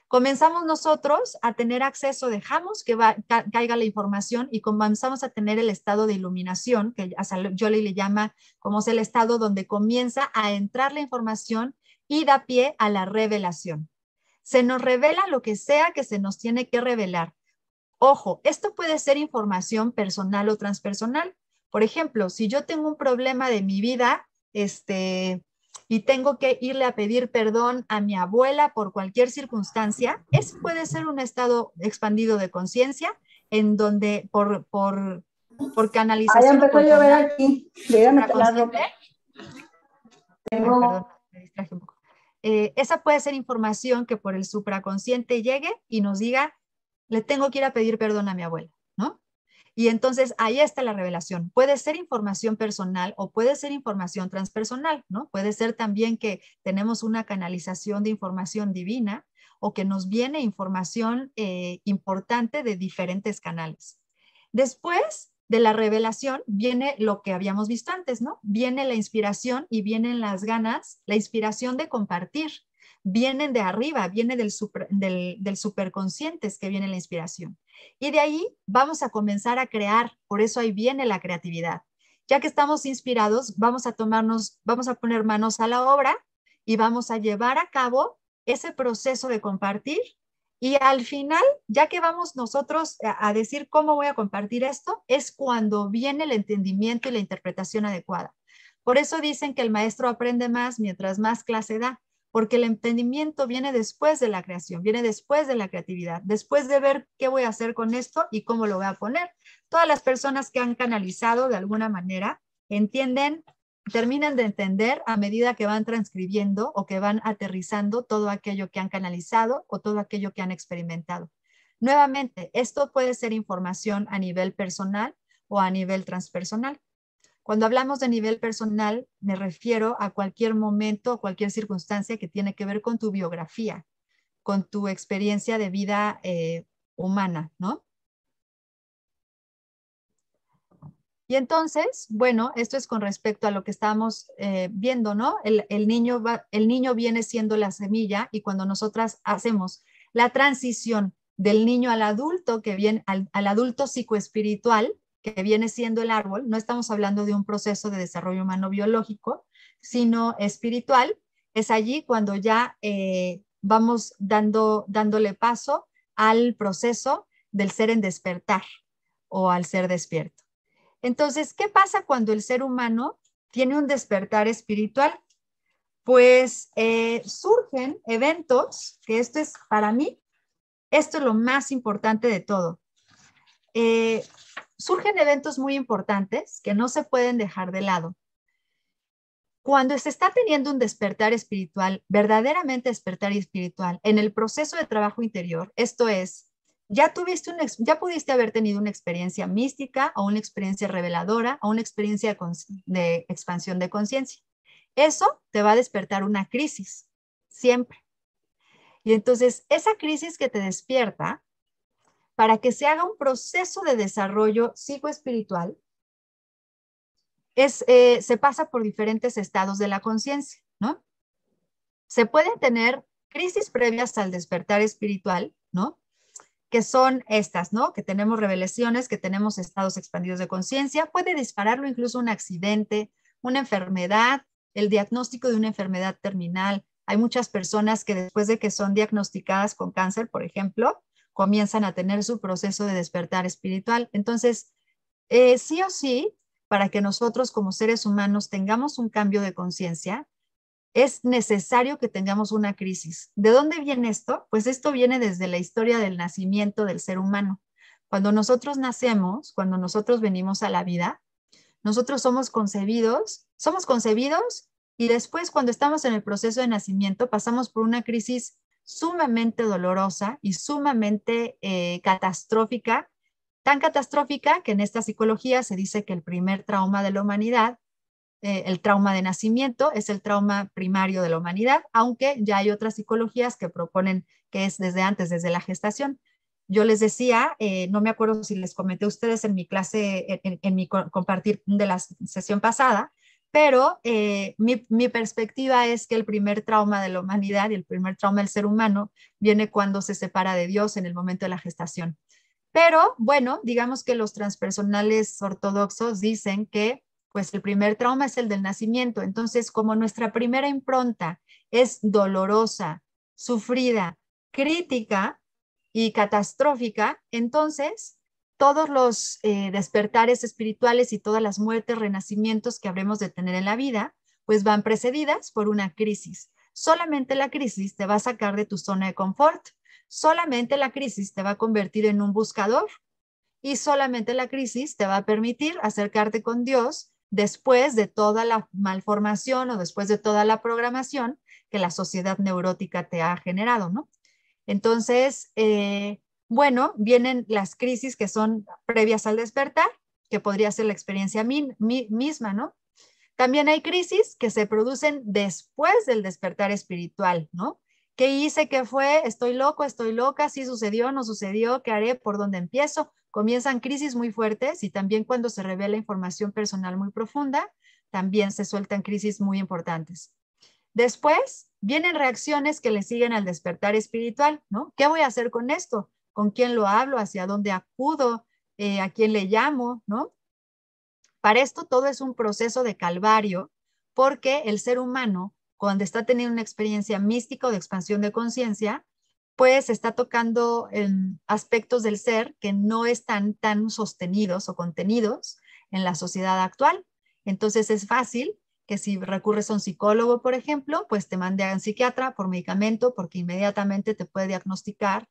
Comenzamos nosotros a tener acceso, dejamos que caiga la información y comenzamos a tener el estado de iluminación, que Jolie le llama como es el estado donde comienza a entrar la información y da pie a la revelación. Se nos revela lo que sea que se nos tiene que revelar. Ojo, esto puede ser información personal o transpersonal. Por ejemplo, si yo tengo un problema de mi vida, y tengo que irle a pedir perdón a mi abuela por cualquier circunstancia, ese puede ser un estado expandido de conciencia en donde por canalización. Ya empezó a llover aquí. Déjame la ropa. Perdón, me distraje un poco. Esa puede ser información que por el supraconsciente llegue y nos diga, le tengo que ir a pedir perdón a mi abuela, ¿no? Y entonces ahí está la revelación. Puede ser información personal o puede ser información transpersonal, ¿no? Puede ser también que tenemos una canalización de información divina o que nos viene información importante de diferentes canales. Después de la revelación viene lo que habíamos visto antes, ¿no? Viene la inspiración y vienen las ganas, la inspiración de compartir. vienen de arriba, viene del superconsciente, es que viene la inspiración. Y de ahí vamos a comenzar a crear, por eso ahí viene la creatividad. Ya que estamos inspirados, vamos a poner manos a la obra y vamos a llevar a cabo ese proceso de compartir. Y al final, ya que vamos nosotros a decir cómo voy a compartir esto, es cuando viene el entendimiento y la interpretación adecuada. Por eso dicen que el maestro aprende más mientras más clase da, porque el entendimiento viene después de la creación, viene después de la creatividad, después de ver qué voy a hacer con esto y cómo lo voy a poner. Todas las personas que han canalizado de alguna manera entienden, terminan de entender a medida que van transcribiendo o que van aterrizando todo aquello que han canalizado o todo aquello que han experimentado. Nuevamente, esto puede ser información a nivel personal o a nivel transpersonal. Cuando hablamos de nivel personal, me refiero a cualquier momento o cualquier circunstancia que tiene que ver con tu biografía, con tu experiencia de vida humana, ¿no? Y entonces, bueno, esto es con respecto a lo que estamos viendo, ¿no? El niño viene siendo la semilla y cuando nosotras hacemos la transición del niño al adulto, que viene al adulto psicoespiritual, que viene siendo el árbol, no estamos hablando de un proceso de desarrollo humano biológico, sino espiritual, es allí cuando ya vamos dándole paso al proceso del ser en despertar o al ser despierto. Entonces, ¿qué pasa cuando el ser humano tiene un despertar espiritual? Pues surgen eventos, que esto es para mí, esto es lo más importante de todo. Surgen eventos muy importantes que no se pueden dejar de lado. Cuando se está teniendo un despertar espiritual, verdaderamente despertar espiritual, en el proceso de trabajo interior, esto es, ya pudiste haber tenido una experiencia mística o una experiencia reveladora o una experiencia de expansión de conciencia. Eso te va a despertar una crisis, siempre. Y entonces, esa crisis que te despierta, para que se haga un proceso de desarrollo psicoespiritual, se pasa por diferentes estados de la conciencia, ¿no? Se pueden tener crisis previas al despertar espiritual, ¿no? Que son estas, ¿no? Que tenemos revelaciones, que tenemos estados expandidos de conciencia, puede dispararlo incluso un accidente, una enfermedad, el diagnóstico de una enfermedad terminal. Hay muchas personas que después de que son diagnosticadas con cáncer, por ejemplo, comienzan a tener su proceso de despertar espiritual. Entonces, sí o sí, para que nosotros como seres humanos tengamos un cambio de conciencia, es necesario que tengamos una crisis. ¿De dónde viene esto? Pues esto viene desde la historia del nacimiento del ser humano. Cuando nosotros nacemos, cuando nosotros venimos a la vida, nosotros somos concebidos y después cuando estamos en el proceso de nacimiento pasamos por una crisis sumamente dolorosa y sumamente catastrófica, tan catastrófica que en esta psicología se dice que el primer trauma de la humanidad, el trauma de nacimiento, es el trauma primario de la humanidad, aunque ya hay otras psicologías que proponen que es desde antes, desde la gestación. Yo les decía, no me acuerdo si les comenté a ustedes en mi clase, en mi compartir de la sesión pasada, pero mi perspectiva es que el primer trauma de la humanidad y el primer trauma del ser humano viene cuando se separa de Dios en el momento de la gestación. Pero bueno, digamos que los transpersonales ortodoxos dicen que pues el primer trauma es el del nacimiento. Entonces, como nuestra primera impronta es dolorosa, sufrida, crítica y catastrófica, entonces todos los despertares espirituales y todas las muertes, renacimientos que habremos de tener en la vida, pues van precedidas por una crisis. Solamente la crisis te va a sacar de tu zona de confort. Solamente la crisis te va a convertir en un buscador y solamente la crisis te va a permitir acercarte con Dios después de toda la malformación o después de toda la programación que la sociedad neurótica te ha generado, ¿no? Entonces, bueno, vienen las crisis que son previas al despertar, que podría ser la experiencia misma, ¿no? También hay crisis que se producen después del despertar espiritual, ¿no? ¿Qué hice? ¿Qué fue? ¿Estoy loco? ¿Estoy loca? ¿Sí sucedió? ¿No sucedió? ¿Qué haré? ¿Por dónde empiezo? Comienzan crisis muy fuertes y también cuando se revela información personal muy profunda, también se sueltan crisis muy importantes. Después vienen reacciones que le siguen al despertar espiritual, ¿no? ¿Qué voy a hacer con esto? ¿Con quién lo hablo? ¿Hacia dónde acudo? ¿A quién le llamo? ¿No? Para esto todo es un proceso de calvario, porque el ser humano, cuando está teniendo una experiencia mística o de expansión de conciencia, pues está tocando aspectos del ser que no están tan sostenidos o contenidos en la sociedad actual. Entonces es fácil que si recurres a un psicólogo, por ejemplo, pues te mande a un psiquiatra por medicamento, porque inmediatamente te puede diagnosticar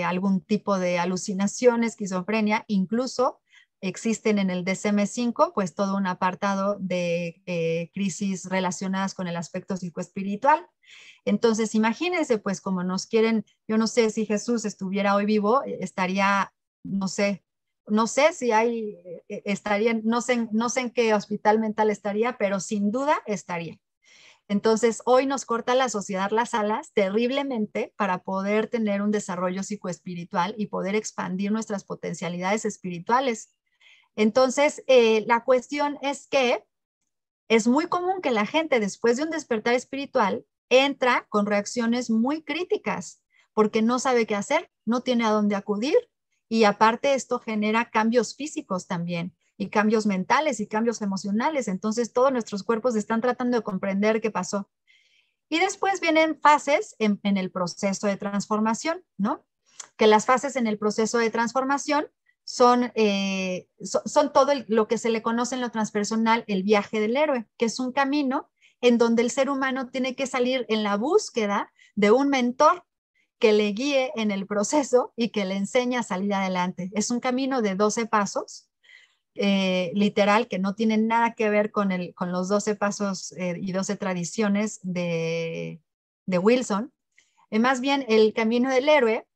algún tipo de alucinación, esquizofrenia. Incluso existen en el DSM-5 pues todo un apartado de crisis relacionadas con el aspecto psicoespiritual. Entonces, imagínense, pues como nos quieren, yo no sé si Jesús estuviera hoy vivo, estaría, no sé si hay, estaría, no sé en qué hospital mental estaría, pero sin duda estaría. Entonces, hoy nos corta la sociedad las alas terriblemente para poder tener un desarrollo psicoespiritual y poder expandir nuestras potencialidades espirituales. Entonces, la cuestión es que es muy común que la gente después de un despertar espiritual entra con reacciones muy críticas porque no sabe qué hacer, no tiene a dónde acudir y aparte esto genera cambios físicos también y cambios mentales y cambios emocionales. Entonces todos nuestros cuerpos están tratando de comprender qué pasó. Y después vienen fases en el proceso de transformación, ¿no? Que las fases en el proceso de transformación son todo lo que se le conoce en lo transpersonal el viaje del héroe, que es un camino en donde el ser humano tiene que salir en la búsqueda de un mentor que le guíe en el proceso y que le enseñe a salir adelante. Es un camino de 12 pasos, literal, que no tienen nada que ver con los 12 pasos y 12 tradiciones de Wilson. Más bien, el camino del héroe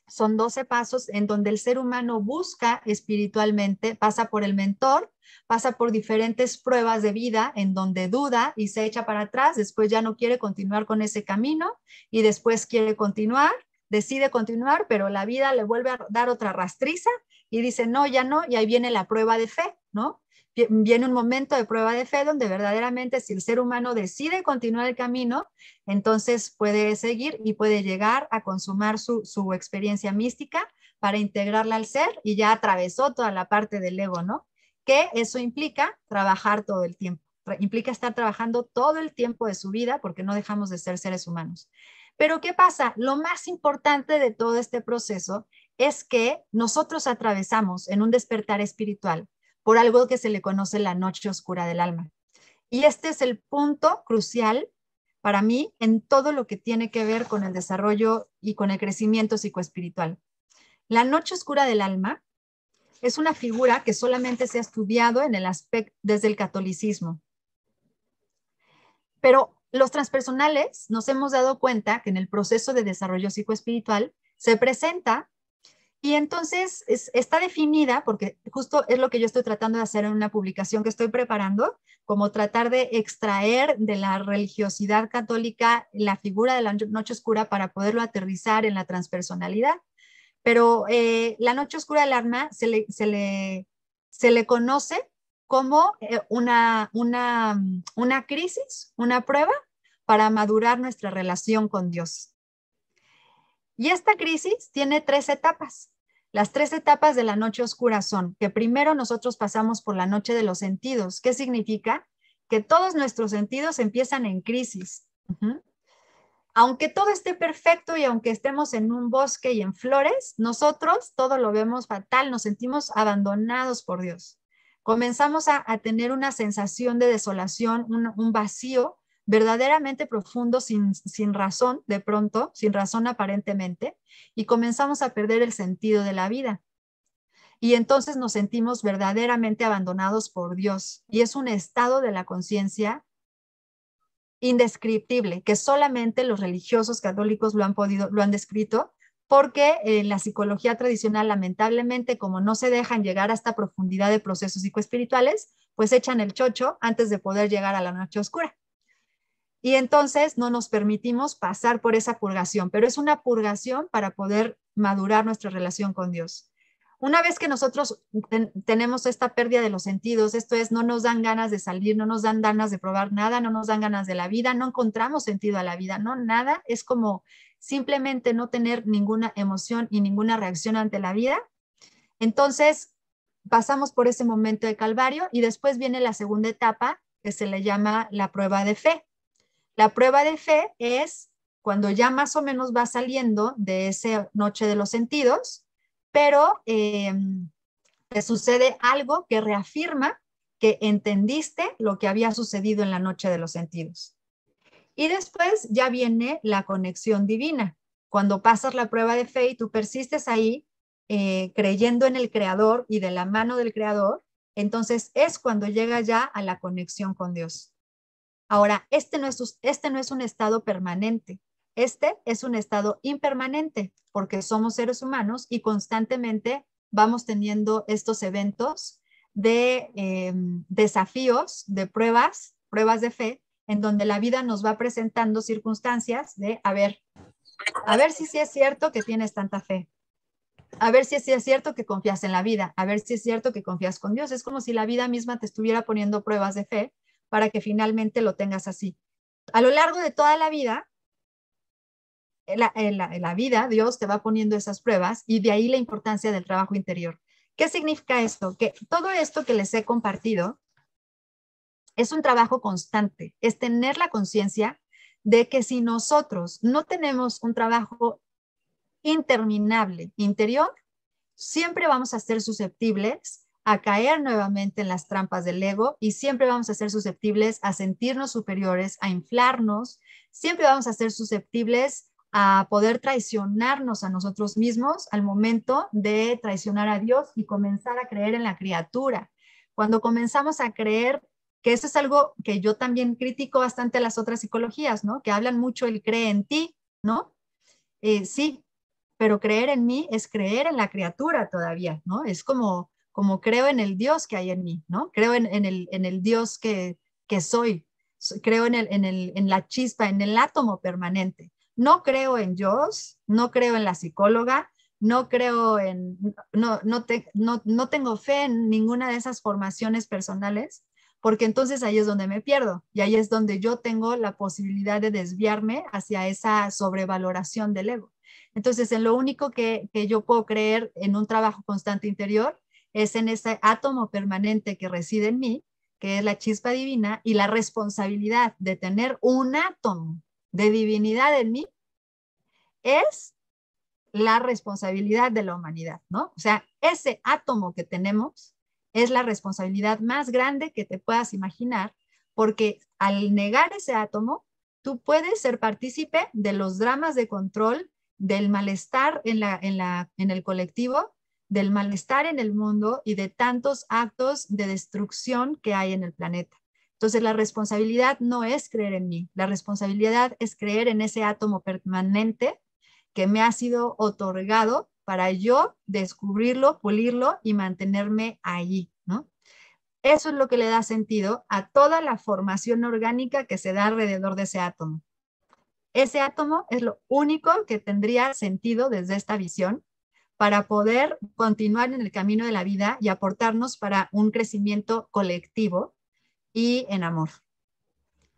son 12 pasos en donde el ser humano busca espiritualmente, pasa por el mentor, pasa por diferentes pruebas de vida en donde duda y se echa para atrás, después ya no quiere continuar con ese camino y después quiere continuar, decide continuar, pero la vida le vuelve a dar otra rastriza y dice, no, ya no, y ahí viene la prueba de fe, ¿no? Viene un momento de prueba de fe donde verdaderamente si el ser humano decide continuar el camino, entonces puede seguir y puede llegar a consumar su experiencia mística para integrarla al ser y ya atravesó toda la parte del ego, ¿no? Que eso implica trabajar todo el tiempo, implica estar trabajando todo el tiempo de su vida porque no dejamos de ser seres humanos. Pero ¿qué pasa? Lo más importante de todo este proceso es que nosotros atravesamos en un despertar espiritual por algo que se le conoce la noche oscura del alma. Y este es el punto crucial para mí en todo lo que tiene que ver con el desarrollo y con el crecimiento psicoespiritual. La noche oscura del alma es una figura que solamente se ha estudiado en el aspecto desde el catolicismo. Pero los transpersonales nos hemos dado cuenta que en el proceso de desarrollo psicoespiritual se presenta y entonces está definida, porque justo es lo que yo estoy tratando de hacer en una publicación que estoy preparando, como tratar de extraer de la religiosidad católica la figura de la noche oscura para poderlo aterrizar en la transpersonalidad. Pero la noche oscura del alma se le conoce como una crisis, una prueba para madurar nuestra relación con Dios. Y esta crisis tiene 3 etapas. Las 3 etapas de la noche oscura son que primero nosotros pasamos por la noche de los sentidos. ¿Qué significa? Que todos nuestros sentidos empiezan en crisis. Aunque todo esté perfecto y aunque estemos en un bosque y en flores, nosotros todo lo vemos fatal, nos sentimos abandonados por Dios. Comenzamos a tener una sensación de desolación, un vacío verdaderamente profundo, sin razón, de pronto, sin razón aparentemente, y comenzamos a perder el sentido de la vida. Y entonces nos sentimos verdaderamente abandonados por Dios. Y es un estado de la conciencia indescriptible, que solamente los religiosos católicos lo han descrito, porque en la psicología tradicional, lamentablemente, como no se dejan llegar a esta profundidad de procesos psicoespirituales, pues echan el chocho antes de poder llegar a la noche oscura. Y entonces no nos permitimos pasar por esa purgación, pero es una purgación para poder madurar nuestra relación con Dios. una vez que nosotros tenemos esta pérdida de los sentidos, esto es, no nos dan ganas de salir, no nos dan ganas de probar nada, no nos dan ganas de la vida, no encontramos sentido a la vida, no, nada, es como simplemente no tener ninguna emoción y ninguna reacción ante la vida. Entonces, pasamos por ese momento de calvario y después viene la segunda etapa que se le llama la prueba de fe. La prueba de fe es cuando ya más o menos va saliendo de esa noche de los sentidos, pero te sucede algo que reafirma que entendiste lo que había sucedido en la noche de los sentidos. Y después ya viene la conexión divina. Cuando pasas la prueba de fe y tú persistes ahí, creyendo en el Creador y de la mano del Creador, entonces es cuando llega ya a la conexión con Dios. Ahora, este no es un estado permanente, este es un estado impermanente, porque somos seres humanos y constantemente vamos teniendo estos eventos de desafíos, de pruebas de fe, en donde la vida nos va presentando circunstancias de, a ver si sí es cierto que tienes tanta fe, a ver si es cierto que confías en la vida, a ver si es cierto que confías con Dios. Es como si la vida misma te estuviera poniendo pruebas de fe para que finalmente lo tengas así. A lo largo de toda la vida, la vida, Dios te va poniendo esas pruebas y de ahí la importancia del trabajo interior. ¿Qué significa esto? Que todo esto que les he compartido es un trabajo constante, es tener la conciencia de que si nosotros no tenemos un trabajo interminable interior, siempre vamos a ser susceptibles a caer nuevamente en las trampas del ego y siempre vamos a ser susceptibles a sentirnos superiores, a inflarnos, siempre vamos a ser susceptibles a poder traicionarnos a nosotros mismos al momento de traicionar a Dios y comenzar a creer en la criatura. Cuando comenzamos a creer, que eso es algo que yo también critico bastante a las otras psicologías, ¿no? Que hablan mucho el cree en ti, ¿no? Sí, pero creer en mí es creer en la criatura todavía, ¿no? Es como creo en el Dios que hay en mí, ¿no? Creo en el Dios que soy, creo en la chispa, en el átomo permanente. No creo en Dios, no creo en la psicóloga, no creo no tengo fe en ninguna de esas formaciones personales, porque entonces ahí es donde me pierdo y ahí es donde yo tengo la posibilidad de desviarme hacia esa sobrevaloración del ego. Entonces, en lo único que yo puedo creer en un trabajo constante interior es en ese átomo permanente que reside en mí, que es la chispa divina, y la responsabilidad de tener un átomo de divinidad en mí es la responsabilidad de la humanidad, ¿no? O sea, ese átomo que tenemos es la responsabilidad más grande que te puedas imaginar, porque al negar ese átomo, tú puedes ser partícipe de los dramas de control, del malestar en el colectivo, del malestar en el mundo y de tantos actos de destrucción que hay en el planeta. Entonces, la responsabilidad no es creer en mí, la responsabilidad es creer en ese átomo permanente que me ha sido otorgado para yo descubrirlo, pulirlo y mantenerme allí, ¿no? Eso es lo que le da sentido a toda la formación orgánica que se da alrededor de ese átomo. Ese átomo es lo único que tendría sentido desde esta visión para poder continuar en el camino de la vida y aportarnos para un crecimiento colectivo y en amor.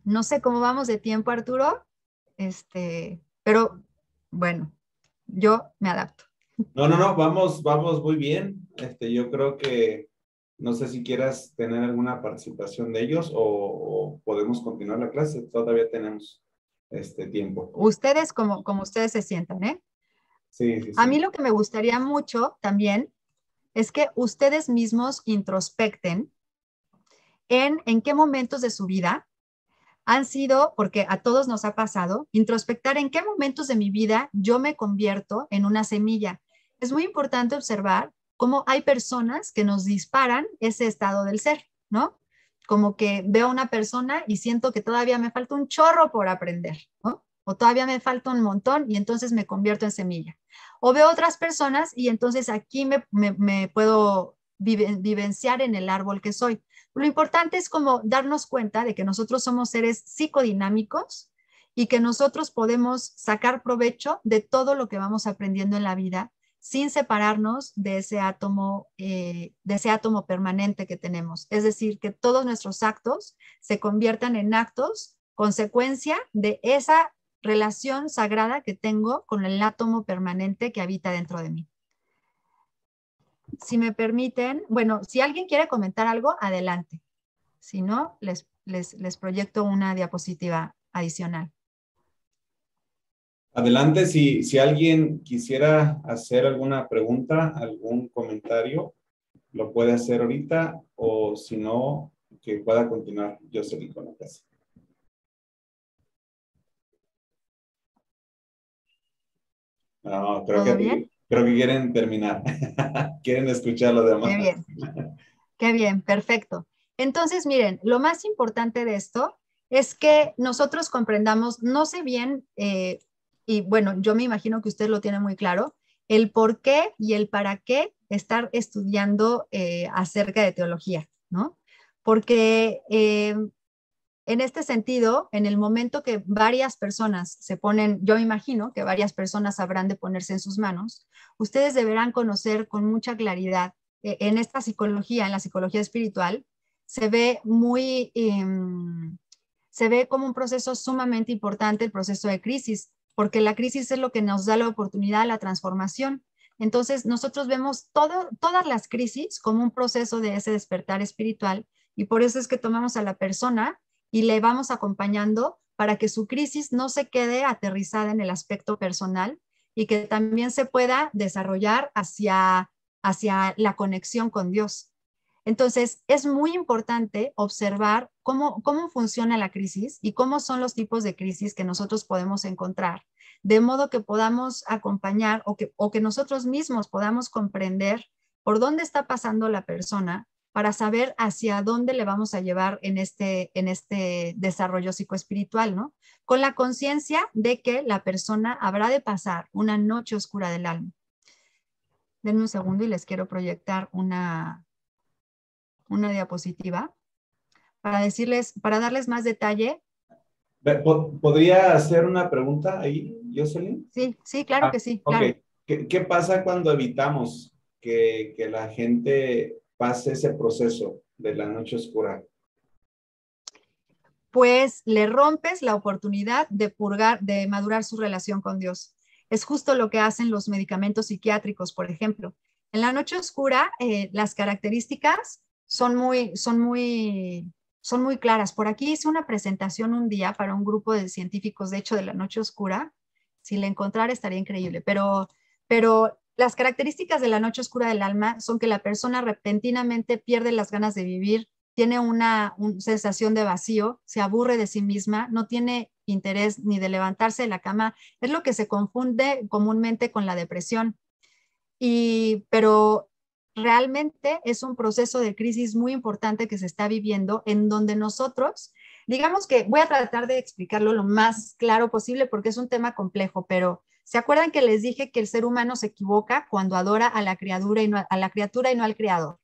No sé cómo vamos de tiempo, Arturo, pero bueno, yo me adapto. No, vamos muy bien. Yo creo que, no sé si quieras tener alguna participación de ellos o podemos continuar la clase. Todavía tenemos tiempo. Ustedes como ustedes se sientan, ¿eh? Sí, sí, sí. A mí lo que me gustaría mucho también es que ustedes mismos introspecten en qué momentos de su vida han sido, porque a todos nos ha pasado, introspectar en qué momentos de mi vida yo me convierto en una semilla. Es muy importante observar cómo hay personas que nos disparan ese estado del ser, ¿no? Como que veo a una persona y siento que todavía me falta un chorro por aprender, ¿no? O todavía me falta un montón y entonces me convierto en semilla. O veo otras personas y entonces aquí me puedo vivenciar en el árbol que soy. Lo importante es como darnos cuenta de que nosotros somos seres psicodinámicos y que nosotros podemos sacar provecho de todo lo que vamos aprendiendo en la vida sin separarnos de ese átomo permanente que tenemos. Es decir, que todos nuestros actos se conviertan en actos consecuencia de esa relación sagrada que tengo con el átomo permanente que habita dentro de mí. Si me permiten, bueno, si alguien quiere comentar algo, adelante. Si no, les proyecto una diapositiva adicional. Adelante, si alguien quisiera hacer alguna pregunta, algún comentario, lo puede hacer ahorita, o si no, que pueda continuar Jocelyn con la clase. No, creo que quieren terminar. Quieren escuchar lo demás. Qué bien. Qué bien, perfecto. Entonces, miren, lo más importante de esto es que nosotros comprendamos, no sé bien, y bueno, yo me imagino que usted lo tiene muy claro, el por qué y el para qué estar estudiando acerca de teología, ¿no? Porque en este sentido, en el momento que varias personas se ponen, yo me imagino que varias personas habrán de ponerse en sus manos, ustedes deberán conocer con mucha claridad en esta psicología, en la psicología espiritual, se ve se ve como un proceso sumamente importante el proceso de crisis, porque la crisis es lo que nos da la oportunidad a la transformación. Entonces, nosotros vemos todas las crisis como un proceso de ese despertar espiritual, y por eso es que tomamos a la persona y le vamos acompañando para que su crisis no se quede aterrizada en el aspecto personal y que también se pueda desarrollar hacia la conexión con Dios. Entonces, es muy importante observar cómo funciona la crisis y cómo son los tipos de crisis que nosotros podemos encontrar, de modo que podamos acompañar o que nosotros mismos podamos comprender por dónde está pasando la persona para saber hacia dónde le vamos a llevar en este desarrollo psicoespiritual, ¿no? Con la conciencia de que la persona habrá de pasar una noche oscura del alma. Denme un segundo y les quiero proyectar una diapositiva para darles más detalle. ¿Podría hacer una pregunta ahí, Jocelyn? Sí, claro que sí. Ok. Claro. ¿Qué pasa cuando evitamos que la gente pase ese proceso de la noche oscura? Pues le rompes la oportunidad de madurar su relación con Dios. Es justo lo que hacen los medicamentos psiquiátricos, por ejemplo. En la noche oscura, las características son muy claras. Por aquí hice una presentación un día para un grupo de científicos, de hecho, de la noche oscura. Si la encontrara estaría increíble, pero las características de la noche oscura del alma son que la persona repentinamente pierde las ganas de vivir, tiene una sensación de vacío, se aburre de sí misma, no tiene interés ni de levantarse de la cama. Es lo que se confunde comúnmente con la depresión. Pero realmente es un proceso de crisis muy importante que se está viviendo, en donde nosotros, digamos que voy a tratar de explicarlo lo más claro posible porque es un tema complejo, pero ¿se acuerdan que les dije que el ser humano se equivoca cuando adora a la criatura y no al creador?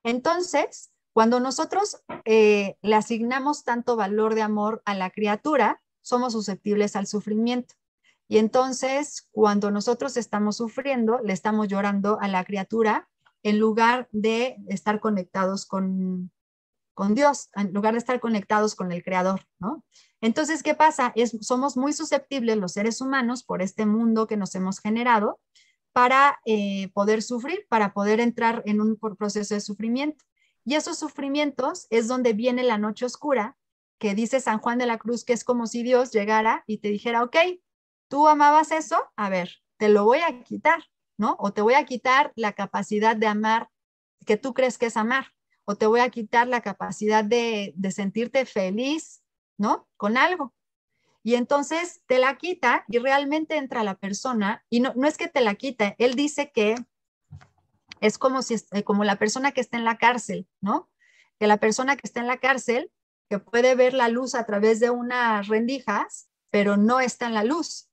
Entonces, cuando nosotros le asignamos tanto valor de amor a la criatura, somos susceptibles al sufrimiento. Y entonces, cuando nosotros estamos sufriendo, le estamos llorando a la criatura en lugar de estar conectados con Dios, en lugar de estar conectados con el Creador, ¿no? Entonces, ¿qué pasa? Somos muy susceptibles los seres humanos por este mundo que nos hemos generado para poder sufrir, para poder entrar en un proceso de sufrimiento. Y esos sufrimientos es donde viene la noche oscura, que dice San Juan de la Cruz, que es como si Dios llegara y te dijera, ok, tú amabas eso, a ver, te lo voy a quitar, ¿no? O te voy a quitar la capacidad de amar que tú crees que es amar, o te voy a quitar la capacidad de sentirte feliz, ¿no? Con algo. Y entonces te la quita y realmente entra la persona, y no es que te la quite, él dice que es como como la persona que está en la cárcel, ¿no? Que la persona que está en la cárcel, que puede ver la luz a través de unas rendijas, pero no está en la luz.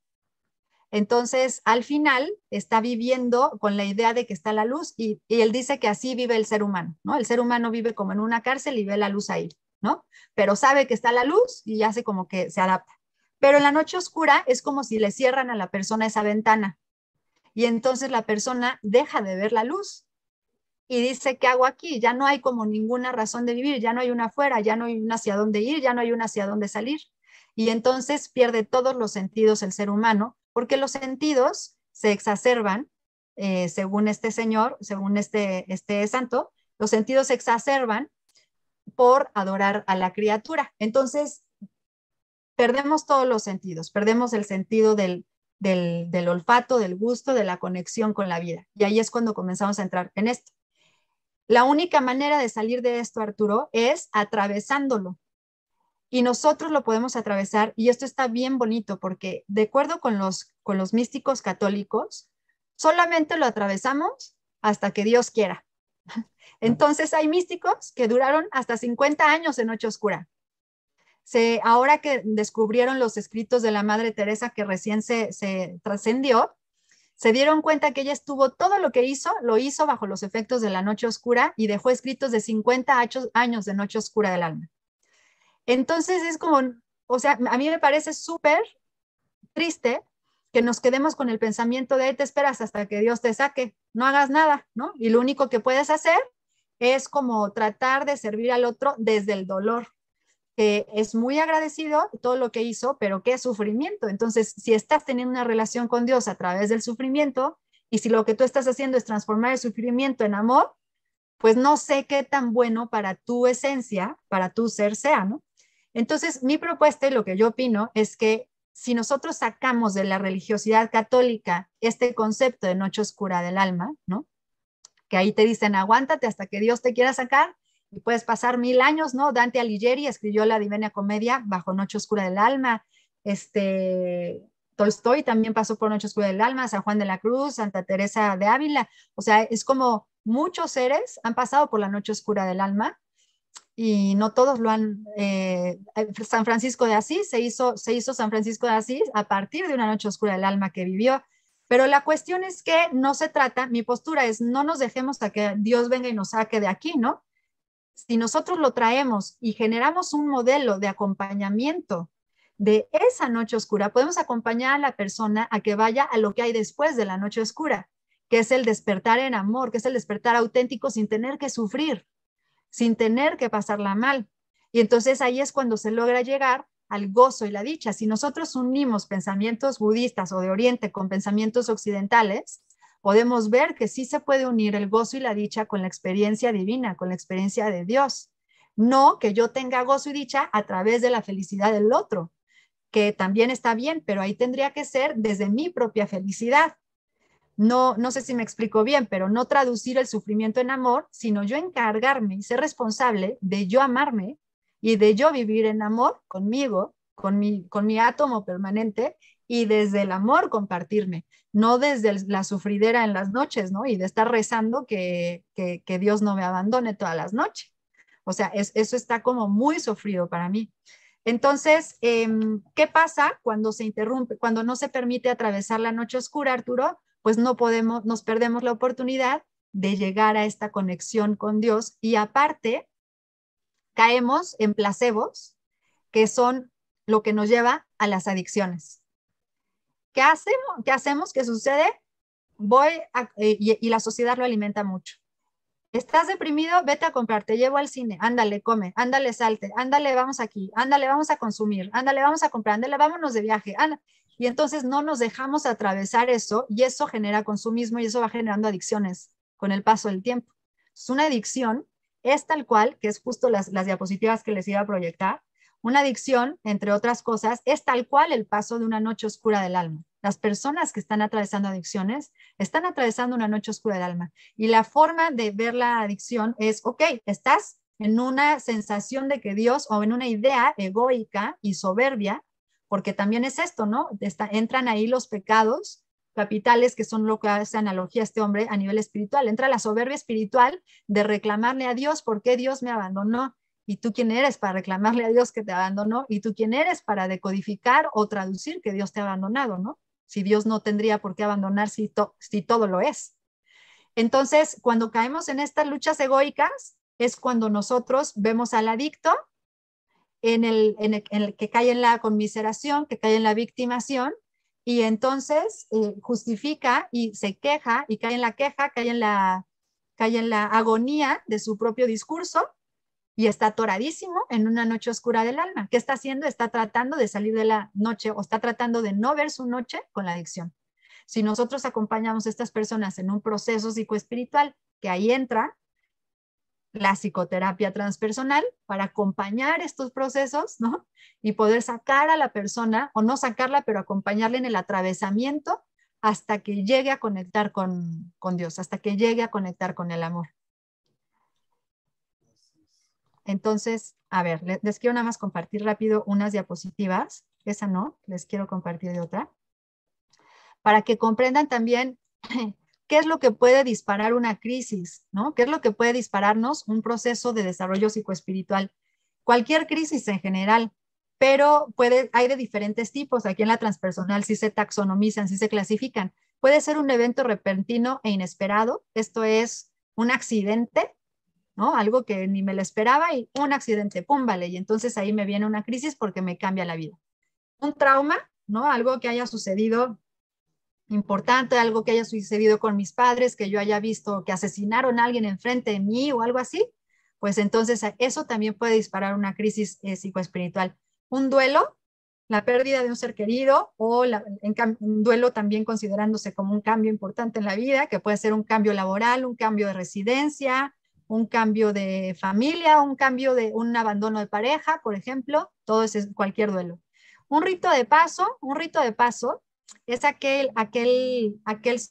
Entonces, al final, está viviendo con la idea de que está la luz y él dice que así vive el ser humano, ¿no? El ser humano vive como en una cárcel y ve la luz ahí, ¿no? Pero sabe que está la luz y hace como que se adapta. Pero en la noche oscura es como si le cierran a la persona esa ventana. Y entonces la persona deja de ver la luz y dice, ¿qué hago aquí? Ya no hay como ninguna razón de vivir, ya no hay una afuera, ya no hay un hacia dónde ir, ya no hay un hacia dónde salir. Y entonces pierde todos los sentidos el ser humano, porque los sentidos se exacerban, según este señor, según este santo, los sentidos se exacerban por adorar a la criatura. Entonces, perdemos todos los sentidos, perdemos el sentido del olfato, del gusto, de la conexión con la vida. Y ahí es cuando comenzamos a entrar en esto. La única manera de salir de esto, Arturo, es atravesándolo. Y nosotros lo podemos atravesar, y esto está bien bonito, porque de acuerdo con los místicos católicos, solamente lo atravesamos hasta que Dios quiera. Entonces hay místicos que duraron hasta 50 años en noche oscura. Ahora que descubrieron los escritos de la Madre Teresa que recién se trascendió, se dieron cuenta que ella estuvo, todo lo que hizo, lo hizo bajo los efectos de la noche oscura y dejó escritos de 50 años de noche oscura del alma. Entonces es como, o sea, a mí me parece súper triste que nos quedemos con el pensamiento de te esperas hasta que Dios te saque, no hagas nada, ¿no? Y lo único que puedes hacer es como tratar de servir al otro desde el dolor, que es muy agradecido todo lo que hizo, pero qué sufrimiento. Entonces, si estás teniendo una relación con Dios a través del sufrimiento, y si lo que tú estás haciendo es transformar el sufrimiento en amor, pues no sé qué tan bueno para tu esencia, para tu ser sea, ¿no? Entonces, mi propuesta y lo que yo opino es que si nosotros sacamos de la religiosidad católica este concepto de noche oscura del alma, ¿no? Que ahí te dicen, aguántate hasta que Dios te quiera sacar, y puedes pasar 1000 años, ¿no? Dante Alighieri escribió la Divina Comedia bajo Noche Oscura del Alma, Tolstoy también pasó por Noche Oscura del Alma, San Juan de la Cruz, Santa Teresa de Ávila, o sea, es como muchos seres han pasado por la Noche Oscura del Alma, y no todos lo han, San Francisco de Asís, se hizo San Francisco de Asís a partir de una noche oscura del alma que vivió, pero la cuestión es que no se trata, mi postura es no nos dejemos hasta que Dios venga y nos saque de aquí, ¿no? Si nosotros lo traemos y generamos un modelo de acompañamiento de esa noche oscura, podemos acompañar a la persona a que vaya a lo que hay después de la noche oscura, que es el despertar en amor, que es el despertar auténtico sin tener que sufrir, sin tener que pasarla mal. Y entonces ahí es cuando se logra llegar al gozo y la dicha. Si nosotros unimos pensamientos budistas o de Oriente con pensamientos occidentales, podemos ver que sí se puede unir el gozo y la dicha con la experiencia divina, con la experiencia de Dios. No que yo tenga gozo y dicha a través de la felicidad del otro, que también está bien, pero ahí tendría que ser desde mi propia felicidad. No sé si me explico bien, pero no traducir el sufrimiento en amor, sino yo encargarme y ser responsable de yo amarme y de yo vivir en amor conmigo, con mi átomo permanente, y desde el amor compartirme, no desde la sufridera en las noches, ¿no? Y de estar rezando que Dios no me abandone todas las noches. O sea, eso está como muy sufrido para mí. Entonces, ¿qué pasa cuando se interrumpe, cuando no se permite atravesar la noche oscura, Arturo? Pues no podemos, nos perdemos la oportunidad de llegar a esta conexión con Dios, y aparte caemos en placebos que son lo que nos lleva a las adicciones. ¿Qué hacemos? ¿Qué sucede? Y la sociedad lo alimenta mucho. ¿Estás deprimido? Vete a comprar, te llevo al cine, ándale, come, ándale, salte, ándale, vamos aquí, ándale, vamos a consumir, ándale, vamos a comprar, ándale, vámonos de viaje, ándale. Y entonces no nos dejamos atravesar eso, y eso genera consumismo, y eso va generando adicciones con el paso del tiempo. Es una adicción, es tal cual, que es justo las diapositivas que les iba a proyectar. Una adicción, entre otras cosas, es tal cual el paso de una noche oscura del alma. Las personas que están atravesando adicciones están atravesando una noche oscura del alma. Y la forma de ver la adicción es, ok, estás en una sensación de que Dios, o en una idea egoica y soberbia, porque también es esto, ¿no? Entran ahí los pecados capitales, que son lo que hace analogía a este hombre a nivel espiritual. Entra la soberbia espiritual de reclamarle a Dios por qué Dios me abandonó. ¿Y tú quién eres para reclamarle a Dios que te abandonó? ¿Y tú quién eres para decodificar o traducir que Dios te ha abandonado, ¿no? Si Dios no tendría por qué abandonar si todo lo es. Entonces, cuando caemos en estas luchas egoicas, es cuando nosotros vemos al adicto en el que cae en la conmiseración, que cae en la victimación, y entonces justifica y se queja y cae en la queja, cae en la agonía de su propio discurso y está atoradísimo en una noche oscura del alma. ¿Qué está haciendo? Está tratando de salir de la noche o está tratando de no ver su noche con la adicción. Si nosotros acompañamos a estas personas en un proceso psicoespiritual, que ahí entra la psicoterapia transpersonal para acompañar estos procesos, ¿no? Y poder sacar a la persona, o no sacarla, pero acompañarla en el atravesamiento hasta que llegue a conectar con Dios, hasta que llegue a conectar con el amor. Entonces, a ver, les quiero nada más compartir rápido unas diapositivas. Esa no, les quiero compartir de otra. Para que comprendan también qué es lo que puede disparar una crisis, ¿no? ¿Qué es lo que puede dispararnos un proceso de desarrollo psicoespiritual? Cualquier crisis en general, pero hay de diferentes tipos. Aquí en la transpersonal sí se taxonomizan, sí se clasifican. Puede ser un evento repentino e inesperado. Esto es un accidente, ¿no? Algo que ni me lo esperaba y un accidente, pum, vale. Y entonces ahí me viene una crisis porque me cambia la vida. Un trauma, ¿no? Algo que haya sucedido importante, algo que haya sucedido con mis padres, que yo haya visto que asesinaron a alguien enfrente de mí o algo así, pues entonces eso también puede disparar una crisis psicoespiritual. Un duelo, la pérdida de un ser querido o un duelo también considerándose como un cambio importante en la vida, que puede ser un cambio laboral, un cambio de residencia, un cambio de familia, un cambio de un abandono de pareja, por ejemplo, todo es cualquier duelo. Un rito de paso es aquel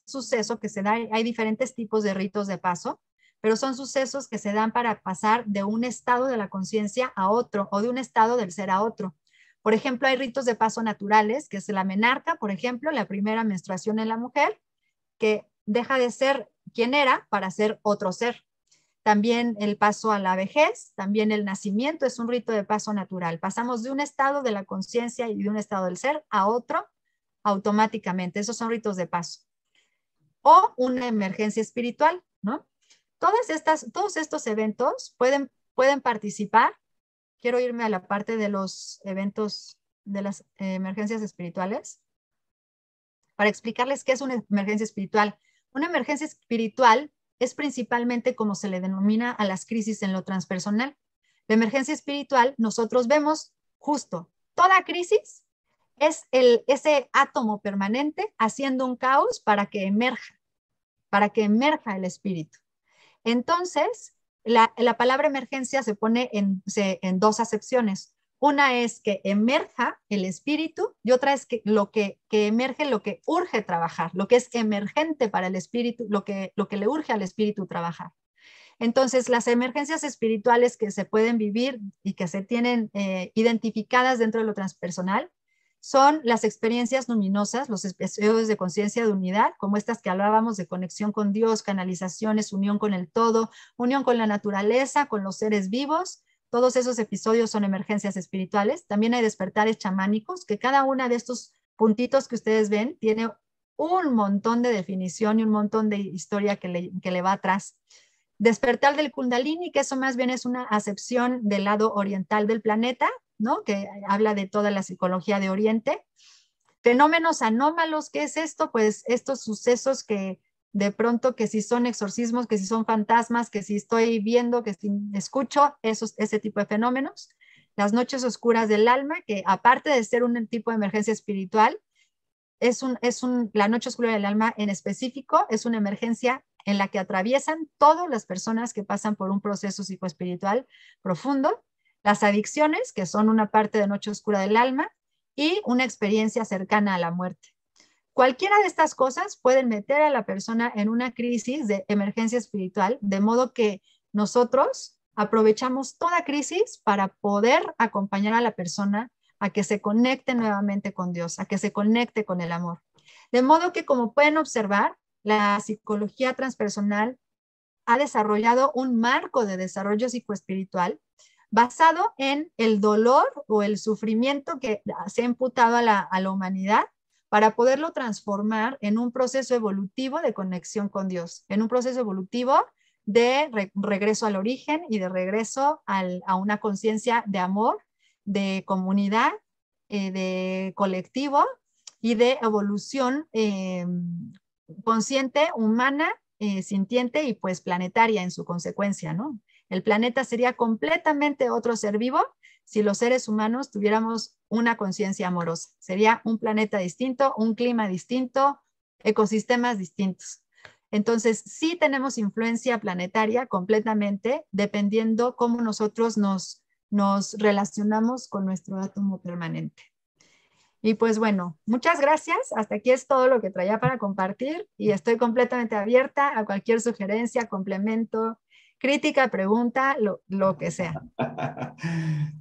suceso que se da. Hay diferentes tipos de ritos de paso, pero son sucesos que se dan para pasar de un estado de la conciencia a otro o de un estado del ser a otro. Por ejemplo, hay ritos de paso naturales, que es la menarca, por ejemplo, la primera menstruación en la mujer, que deja de ser quien era para ser otro ser. También el paso a la vejez, también el nacimiento es un rito de paso natural. Pasamos de un estado de la conciencia y de un estado del ser a otro automáticamente. Esos son ritos de paso. O una emergencia espiritual, ¿no? Todos estos eventos pueden participar. Quiero irme a la parte de los eventos de las emergencias espirituales para explicarles qué es una emergencia espiritual. Una emergencia espiritual es principalmente como se le denomina a las crisis en lo transpersonal. La emergencia espiritual, nosotros vemos justo toda crisis es ese átomo permanente haciendo un caos para que emerja el espíritu. Entonces, la palabra emergencia se pone en dos acepciones. Una es que emerja el espíritu y otra es que lo que emerge, lo que urge trabajar, lo que es emergente para el espíritu, lo que le urge al espíritu trabajar. Entonces, las emergencias espirituales que se pueden vivir y que se tienen identificadas dentro de lo transpersonal son las experiencias luminosas, los episodios de conciencia de unidad, como estas que hablábamos de conexión con Dios, canalizaciones, unión con el todo, unión con la naturaleza, con los seres vivos. Todos esos episodios son emergencias espirituales. También hay despertares chamánicos, que cada una de estos puntitos que ustedes ven tiene un montón de definición y un montón de historia que le va atrás. Despertar del Kundalini, que eso más bien es una acepción del lado oriental del planeta, ¿no? Que habla de toda la psicología de Oriente. Fenómenos anómalos, ¿qué es esto? Pues estos sucesos que de pronto, que si son exorcismos, que si son fantasmas, que si estoy viendo, que si escucho, ese tipo de fenómenos. Las noches oscuras del alma, que aparte de ser un tipo de emergencia espiritual, la noche oscura del alma en específico es una emergencia en la que atraviesan todas las personas que pasan por un proceso psicoespiritual profundo. Las adicciones, que son una parte de noche oscura del alma, y una experiencia cercana a la muerte. Cualquiera de estas cosas pueden meter a la persona en una crisis de emergencia espiritual, de modo que nosotros aprovechamos toda crisis para poder acompañar a la persona a que se conecte nuevamente con Dios, a que se conecte con el amor. De modo que, como pueden observar, la psicología transpersonal ha desarrollado un marco de desarrollo psicoespiritual basado en el dolor o el sufrimiento que se ha imputado a la humanidad para poderlo transformar en un proceso evolutivo de conexión con Dios, en un proceso evolutivo de regreso al origen y de regreso a una conciencia de amor, de comunidad, de colectivo y de evolución consciente, humana, sintiente y pues planetaria en su consecuencia, ¿no? El planeta sería completamente otro ser vivo si los seres humanos tuviéramos una conciencia amorosa. Sería un planeta distinto, un clima distinto, ecosistemas distintos. Entonces, sí tenemos influencia planetaria completamente, dependiendo cómo nosotros nos relacionamos con nuestro átomo permanente. Y pues bueno, muchas gracias. Hasta aquí es todo lo que traía para compartir y estoy completamente abierta a cualquier sugerencia, complemento, crítica, pregunta, lo que sea.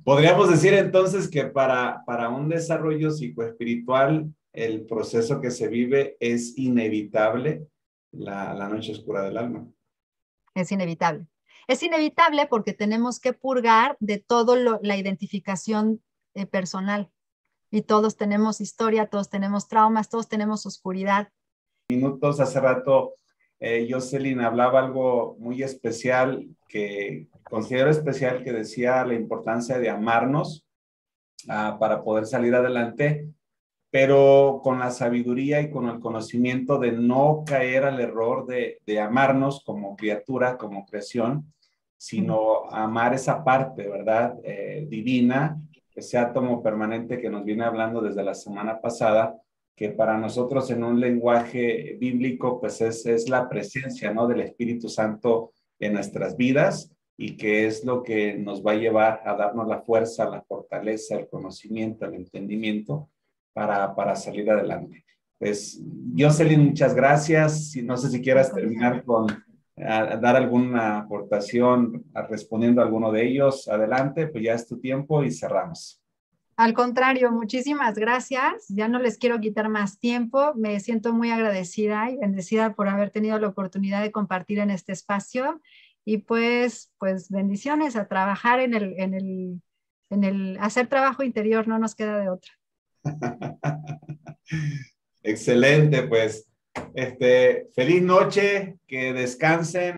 Podríamos decir entonces que para un desarrollo psicoespiritual, el proceso que se vive es inevitable, la noche oscura del alma. Es inevitable. Es inevitable porque tenemos que purgar de todo la identificación personal. Y todos tenemos historia, todos tenemos traumas, todos tenemos oscuridad. Minutos hace rato, Jocelyn hablaba algo muy especial que considero especial, que decía la importancia de amarnos para poder salir adelante, pero con la sabiduría y con el conocimiento de no caer al error de amarnos como criatura, como creación, sino amar esa parte, ¿verdad? Divina, ese átomo permanente que nos viene hablando desde la semana pasada, que para nosotros en un lenguaje bíblico, pues es la presencia, ¿no? Del Espíritu Santo en nuestras vidas y que es lo que nos va a llevar a darnos la fuerza, la fortaleza, el conocimiento, el entendimiento para salir adelante. Pues, Jocelyn, muchas gracias. No sé si quieras terminar con dar alguna aportación respondiendo a alguno de ellos. Adelante, pues ya es tu tiempo y cerramos. Al contrario, muchísimas gracias. Ya no les quiero quitar más tiempo. Me siento muy agradecida y bendecida por haber tenido la oportunidad de compartir en este espacio. Y pues bendiciones a trabajar en el hacer trabajo interior, no nos queda de otra. Excelente, pues, feliz noche, que descansen.